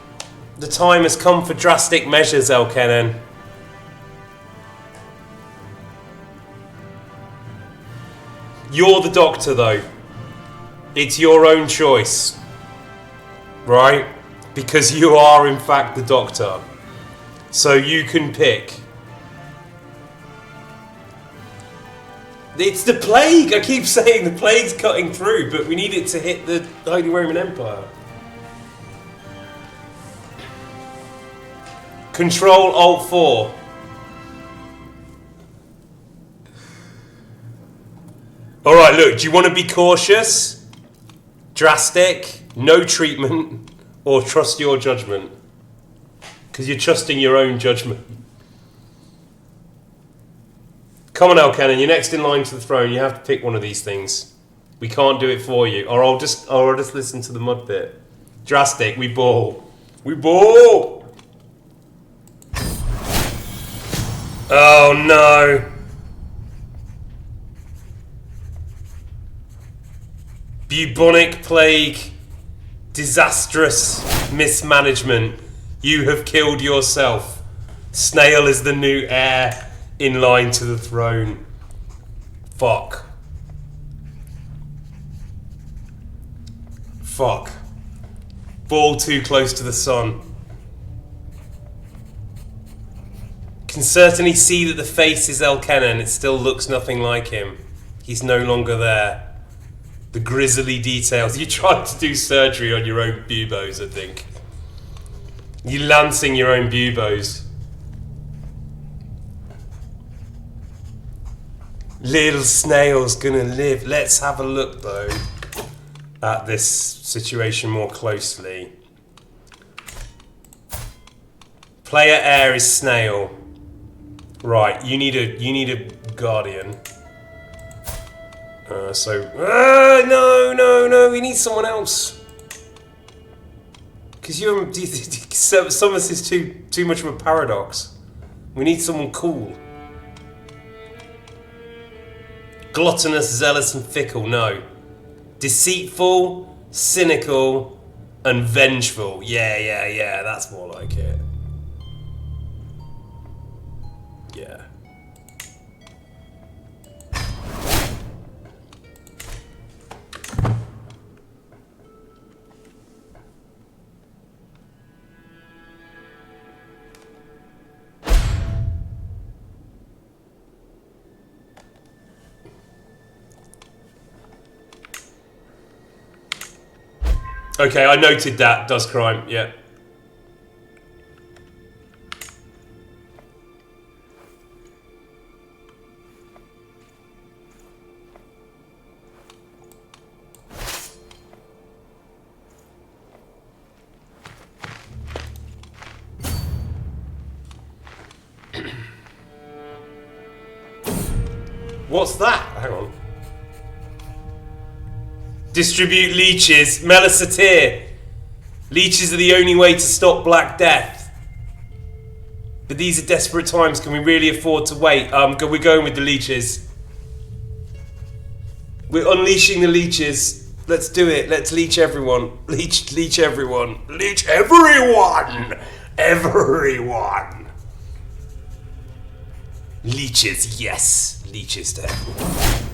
the time has come for drastic measures, Elkennen. You're the doctor, though. It's your own choice. Right? Because you are, in fact, the doctor. So you can pick. It's the plague! I keep saying the plague's cutting through, but we need it to hit the Holy Roman Empire. Control Alt 4. Alright, look, do you want to be cautious, drastic, no treatment, or trust your judgment? Because you're trusting your own judgment. Come on, Elkennen, you're next in line to the throne. You have to pick one of these things. We can't do it for you, or I'll just listen to the mud bit. Drastic, we ball. We ball! Oh no! Bubonic plague, disastrous mismanagement. You have killed yourself. Snail is the new heir in line to the throne. Fuck. Fuck. Ball too close to the sun. Can certainly see that the face is Elkennen. It still looks nothing like him. He's no longer there. The grisly details. You tried to do surgery on your own buboes, I think. You lancing your own buboes. Little snail's gonna live. Let's have a look, though, at this situation more closely. Player heir is snail. Right, you need a guardian. No, we need someone else. Because some of this is too much of a paradox. We need someone cool. Gluttonous, zealous, and fickle. No. Deceitful, cynical, and vengeful. Yeah. That's more like it. Yeah. Okay, I noted that. Does crime, yeah. What's that? Hang on. Distribute leeches. Melisatir. Leeches are the only way to stop Black Death. But these are desperate times. Can we really afford to wait? We're going with the leeches. We're unleashing the leeches. Let's do it. Let's leech everyone. Leech everyone. Leech everyone! Everyone! Leeches, yes. Leeches to everyone.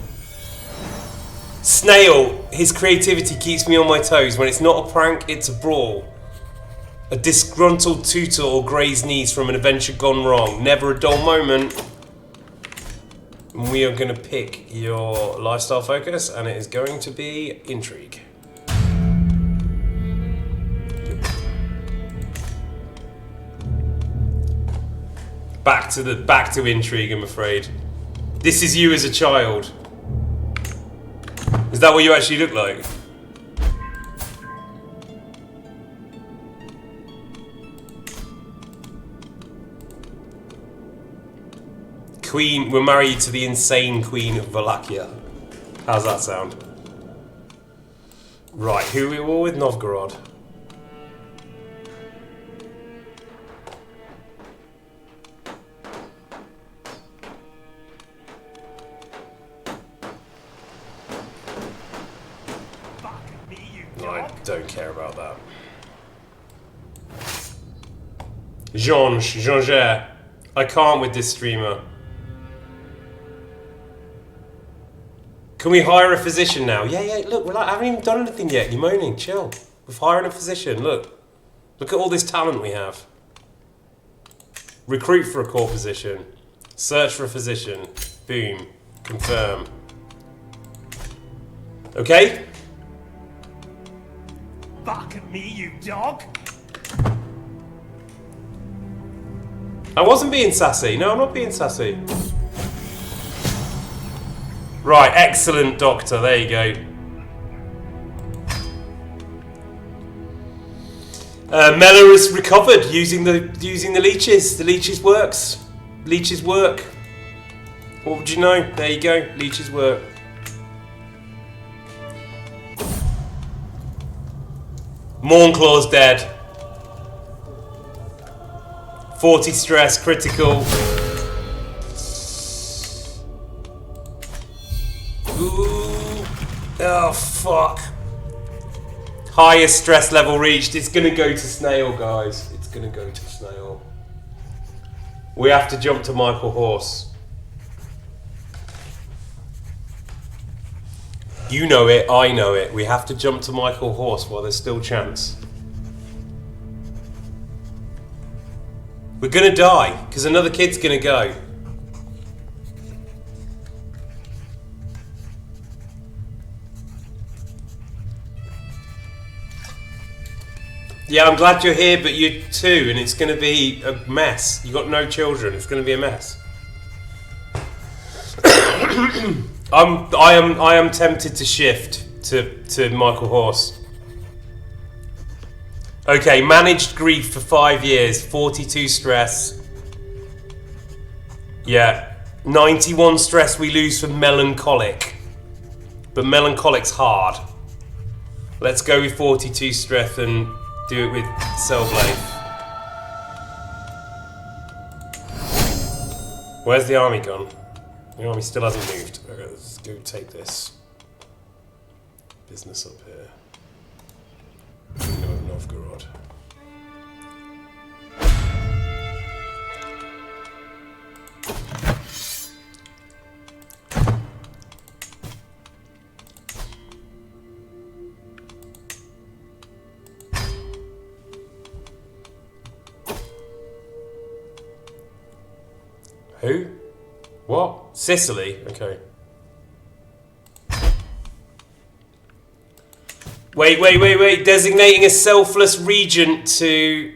Snail, his creativity keeps me on my toes. When it's not a prank, it's a brawl. A disgruntled tutor or Grey's knees from an adventure gone wrong. Never a dull moment. And we are going to pick your lifestyle focus, and it is going to be intrigue. Back to intrigue, I'm afraid. This is you as a child. Is that what you actually look like? Queen, we'll marry you to the insane Queen of Wallachia. How's that sound? Right, who are we all with? Novgorod. Fuck me, you I dog. don't care about that. Jean-Ger. I can't with this streamer. Can we hire a physician now? Yeah, look, I haven't even done anything yet. You're moaning, chill. We're hiring a physician, look. Look at all this talent we have. Recruit for a core position. Search for a physician. Boom. Confirm. Okay? Fuck me, you dog. I wasn't being sassy. No, I'm not being sassy. Right, excellent, Doctor. There you go. Mela is recovered using the leeches. The leeches works. Leeches work. What would you know? There you go. Leeches work. Mornclaw's dead. 40 stress, critical. Ooh. Oh, fuck. Highest stress level reached. It's gonna go to snail, guys. It's gonna go to snail. We have to jump to Michael Horse. You know it, I know it. We have to jump to Michael Horse while there's still chance. We're gonna die, because another kid's gonna go. Yeah, I'm glad you're here, but you're two, and it's gonna be a mess. You got no children, it's gonna be a mess. I am tempted to shift to Michael Horse. Okay, managed grief for 5 years, 42 stress. Yeah, 91 stress we lose for melancholic. But melancholic's hard. Let's go with 42 stress and do it with Cellblade. Where's the army gone? The army still hasn't moved. Okay, let's go take this business up here. Kingdom of Novgorod. Who? What? Sicily? Okay. Wait. Designating a selfless regent to...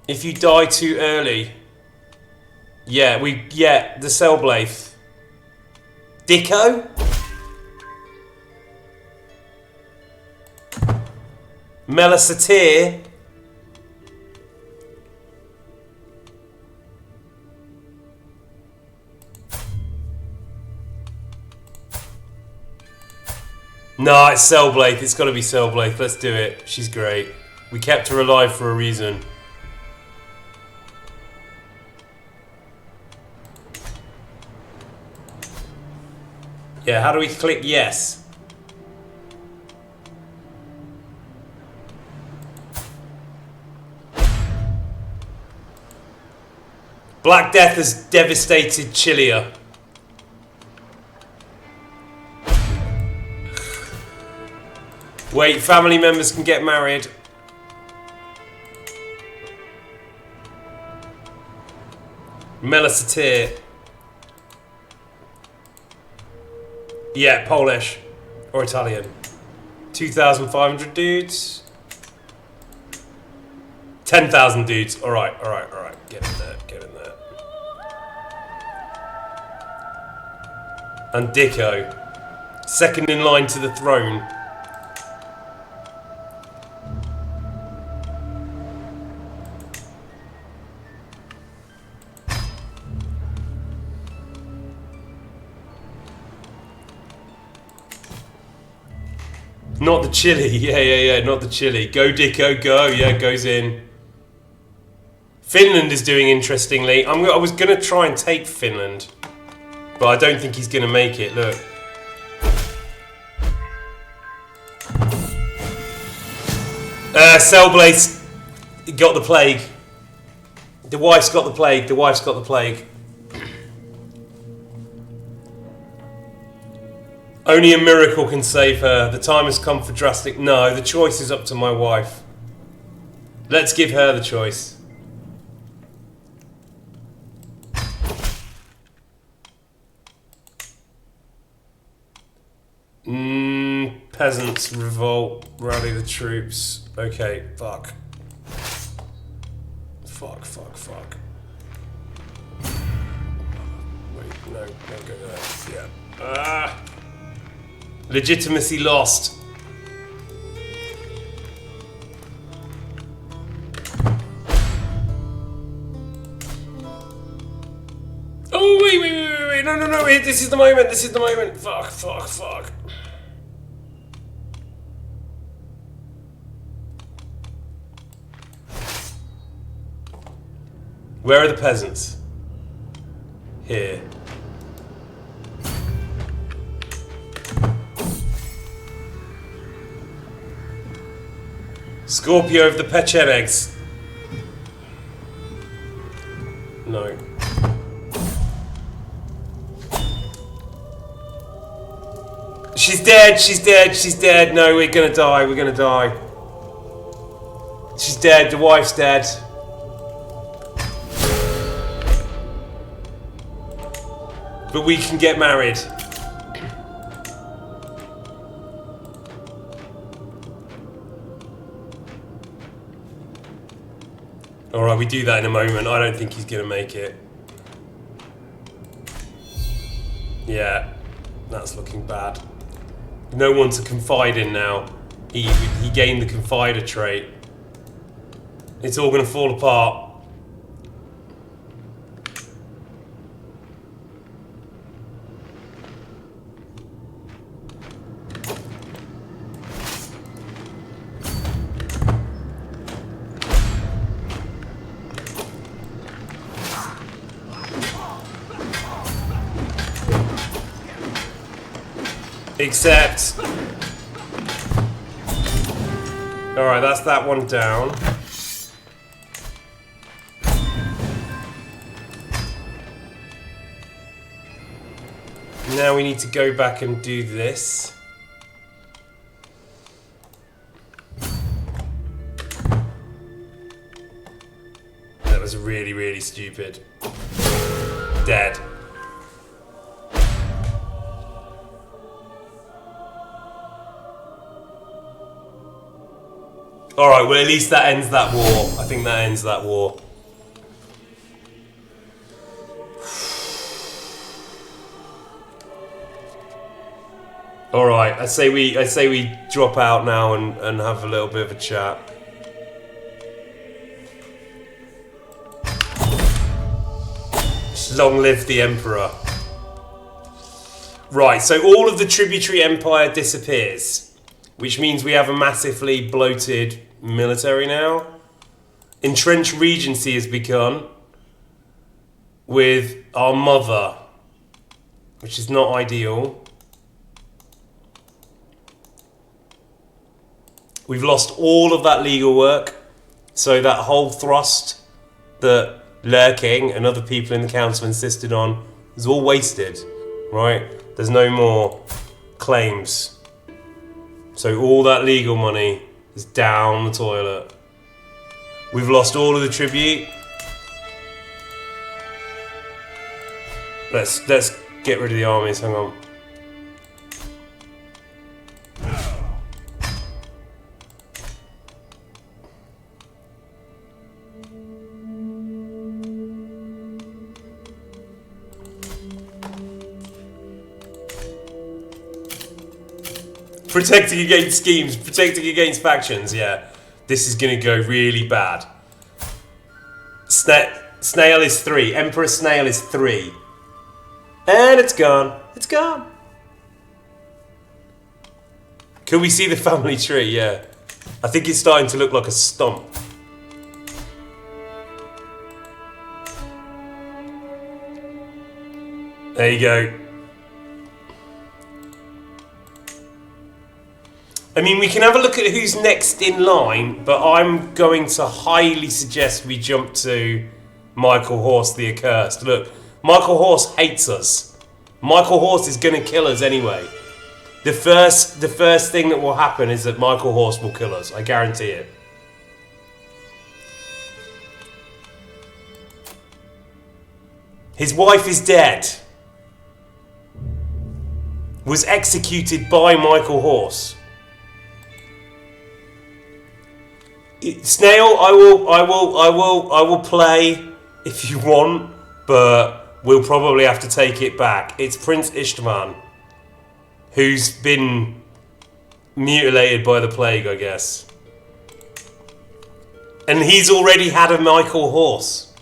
If you die too early. Yeah, the Cellblade. Dicko? Melisatir? No, it's Cellblade. It's got to be Cellblade. Let's do it. She's great. We kept her alive for a reason. Yeah, how do we click yes? Black Death has devastated Chilia. Wait, family members can get married. Melisatir. Yeah, Polish. Or Italian. 2,500 dudes. 10,000 dudes. Alright. Get in there. And Dicko. Second in line to the throne. Not the chili. Yeah. Not the chili. Go, Dicko, go. Yeah, goes in. Finland is doing interestingly. I was going to try and take Finland, but I don't think he's going to make it. Look. Cellblaze got the plague. The wife's got the plague. The wife's got the plague. Only a miracle can save her. The time has come for drastic... No, the choice is up to my wife. Let's give her the choice. Peasants revolt. Rally the troops. Okay, fuck. Fuck. Wait, no, don't go there. Yeah. Legitimacy lost. Oh, wait. No. This is the moment. Fuck. Where are the peasants? Here. Scorpio of the Pechenegs. No. She's dead. No, we're gonna die. She's dead, the wife's dead. But we can get married. Alright, we do that in a moment. I don't think he's gonna make it. Yeah, that's looking bad. No one to confide in now. He gained the confider trait. It's all gonna fall apart. Except... Alright, that's that one down. Now we need to go back and do this. That was really stupid. Dead. Alright, well at least that ends that war. I think that ends that war. Alright, I say we drop out now and have a little bit of a chat. Long live the Emperor. Right, so all of the tributary empire disappears. Which means we have a massively bloated military now. Entrenched regency has begun with our mother, which is not ideal. We've lost all of that legal work, so that whole thrust that Lurking and other people in the council insisted on is all wasted, right? There's no more claims. So all that legal money is down the toilet. We've lost all of the tribute. Let's get rid of the armies, hang on. Protecting against schemes, protecting against factions, yeah. This is gonna go really bad. Snail is 3. Emperor Snail is 3. And it's gone. It's gone. Can we see the family tree? Yeah. I think it's starting to look like a stump. There you go. I mean, we can have a look at who's next in line, but I'm going to highly suggest we jump to Michael Horse the Accursed. Look, Michael Horse hates us. Michael Horse is going to kill us anyway. The first thing that will happen is that Michael Horse will kill us. I guarantee it. His wife is dead. Was executed by Michael Horse. Snail, I will play if you want, but we'll probably have to take it back. It's Prince Istvan, who's been mutilated by the plague, I guess. And he's already had a Michael Horse.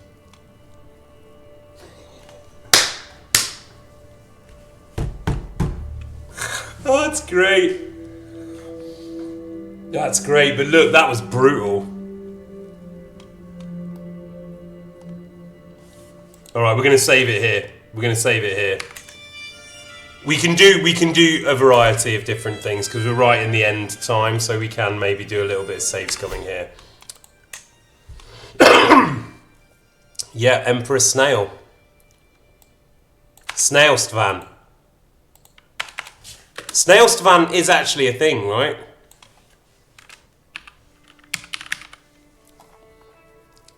Oh, that's great. That's great, but look, that was brutal. Alright, we're gonna save it here. We're gonna save it here. We can do a variety of different things because we're right in the end time, so we can maybe do a little bit of saves coming here. Yeah, Emperor Snail. Snail Istvan. Snail Istvan is actually a thing, right?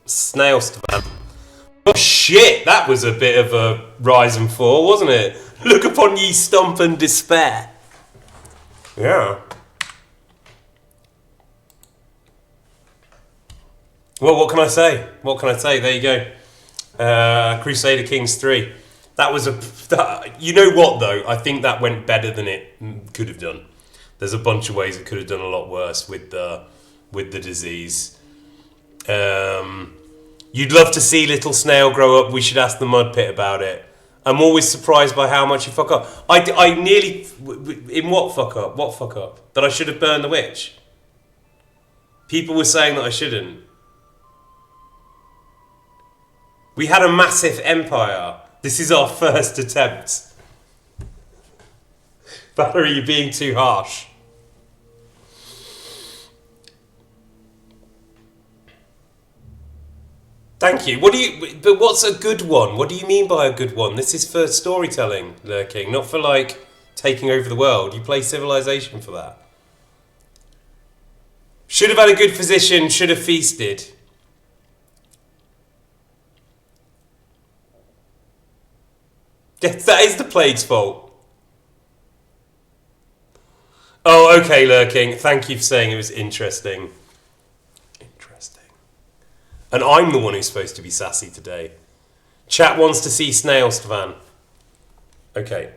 Snail Istvan. Oh shit, that was a bit of a rise and fall, wasn't it? Look upon ye stump and despair. Yeah. Well, what can I say? What can I say? There you go. Crusader Kings III. That was you know what though? I think that went better than it could have done. There's a bunch of ways it could have done a lot worse with the disease. You'd love to see little Snail grow up. We should ask the Mud Pit about it. I'm always surprised by how much you fuck up. I nearly... In what fuck up? What fuck up? That I should have burned the witch? People were saying that I shouldn't. We had a massive empire. This is our first attempt. Valerie, you're being too harsh. Thank you. But what's a good one? What do you mean by a good one? This is for storytelling, Lurking, not for like taking over the world. You play Civilization for that. Should have had a good physician, should have feasted. That is the plague's fault. Oh, okay, Lurking. Thank you for saying it was interesting. And I'm the one who's supposed to be sassy today. Chat wants to see Snail Istvan. Okay.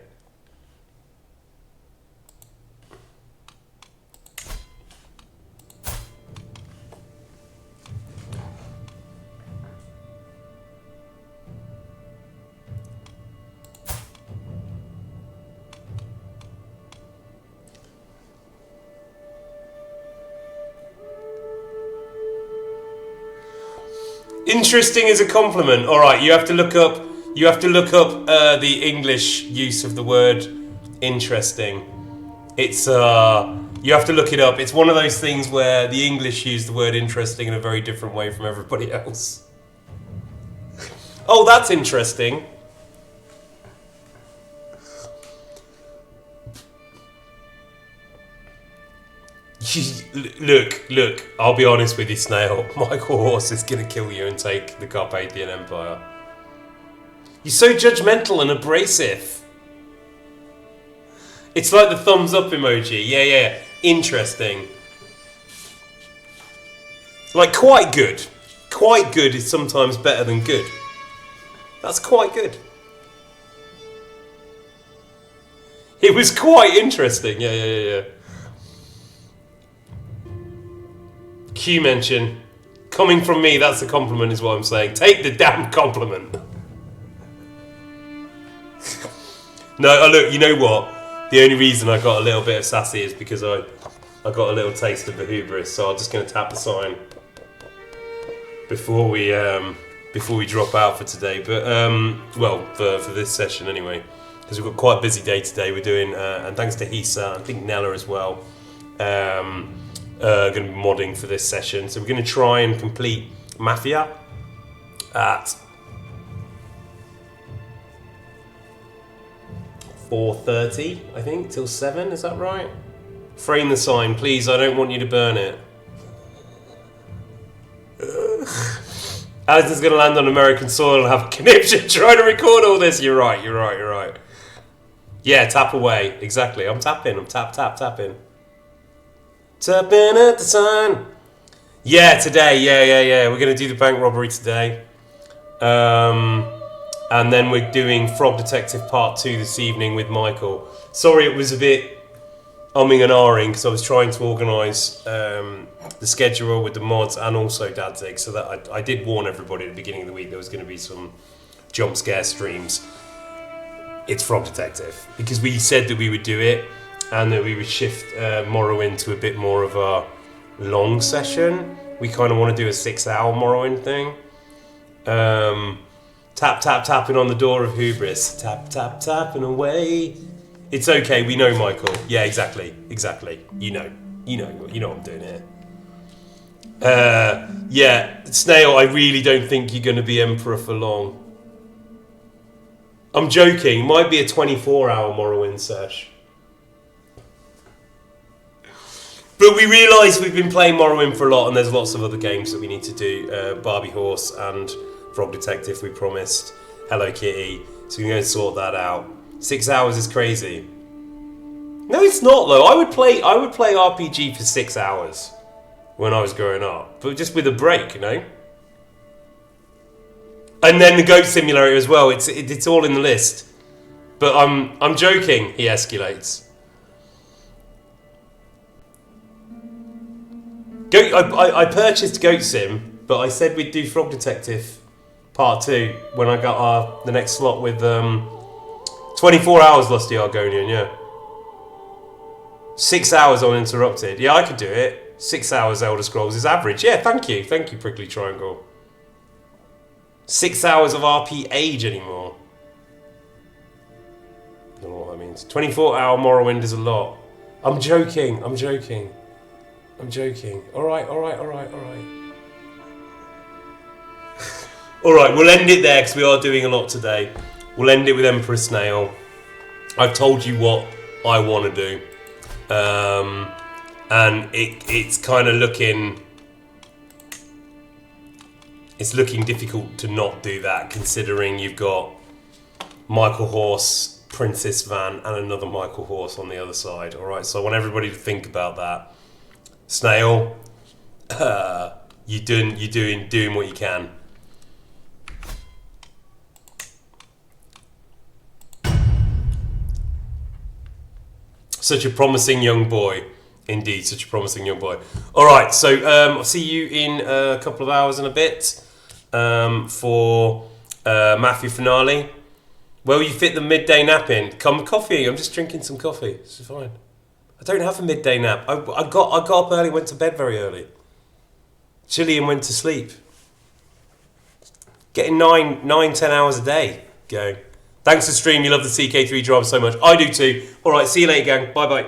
Interesting is a compliment. All right, you have to look up. The English use of the word interesting. It's you have to look it up. It's one of those things where the English use the word interesting in a very different way from everybody else. Oh, that's interesting. Look, I'll be honest with you, Snail. Michael Horse is going to kill you and take the Carpathian Empire. You're so judgmental and abrasive. It's like the thumbs up emoji. Yeah. Interesting. Like, quite good. Quite good is sometimes better than good. That's quite good. It was quite interesting. Yeah. Q mention. Coming from me, that's a compliment is what I'm saying. Take the damn compliment. No, look, you know what? The only reason I got a little bit of sassy is because I got a little taste of the hubris, so I'm just going to tap the sign before we drop out for today. But well, for this session anyway, because we've got quite a busy day today. We're doing, and thanks to Hisa, I think Nella as well, going to be modding for this session. So we're going to try and complete Mafia at 4:30, I think, till 7. Is that right? Frame the sign, please. I don't want you to burn it. Alison's going to land on American soil and have a conniption trying to record all this. You're right. Yeah, tap away. Exactly. I'm tapping. I'm tapping. Tapping at the sign. Yeah, today. Yeah. We're going to do the bank robbery today. And then we're doing Frog Detective Part 2 this evening with Michael. Sorry, it was a bit umming and ahhing because I was trying to organise the schedule with the mods and also Dadzig, so that I did warn everybody at the beginning of the week there was going to be some jump scare streams. It's Frog Detective because we said that we would do it and that we would shift Morrowind to a bit more of a long session. We kind of want to do a 6-hour Morrowind thing. Tapping on the door of hubris. Tapping away. It's okay, we know Michael. Yeah, exactly. You know what I'm doing here. Yeah, Snail, I really don't think you're going to be Emperor for long. I'm joking, might be a 24-hour Morrowind sesh. But we realise we've been playing Morrowind for a lot and there's lots of other games that we need to do. Barbie Horse and Frog Detective, we promised. Hello Kitty. So we're going to sort that out. 6 hours is crazy. No, it's not though. I would play RPG for 6 hours when I was growing up, but just with a break, you know. And then the Goat Simulator as well. It's all in the list. But I'm joking. He escalates. I purchased Goat Sim, but I said we'd do Frog Detective Part 2 when I got the next slot with 24 hours Lusty Argonian, yeah. 6 hours uninterrupted. Yeah, I could do it. 6 hours Elder Scrolls is average. Yeah, thank you, Prickly Triangle. 6 hours of RP age anymore. I don't know what that means. 24-hour Morrowind is a lot. I'm joking. Alright. Alright, we'll end it there because we are doing a lot today. We'll end it with Emperor Snail. I've told you what I want to do. And it's kind of looking... It's looking difficult to not do that, considering you've got Michael Horse, Prince Istvan, and another Michael Horse on the other side. Alright, so I want everybody to think about that. Snail, you're doing what you can. Such a promising young boy. Indeed, such a promising young boy. Alright, so I'll see you in a couple of hours and a bit for Mafia finale. Where will you fit the midday nap in? Come coffee. I'm just drinking some coffee. It's fine. I don't have a midday nap. I got up early, went to bed very early. Chilly and went to sleep. Getting 9-10 hours a day going. Thanks for stream. You love the CK3 drive so much. I do too. Alright, see you later, gang. Bye-bye.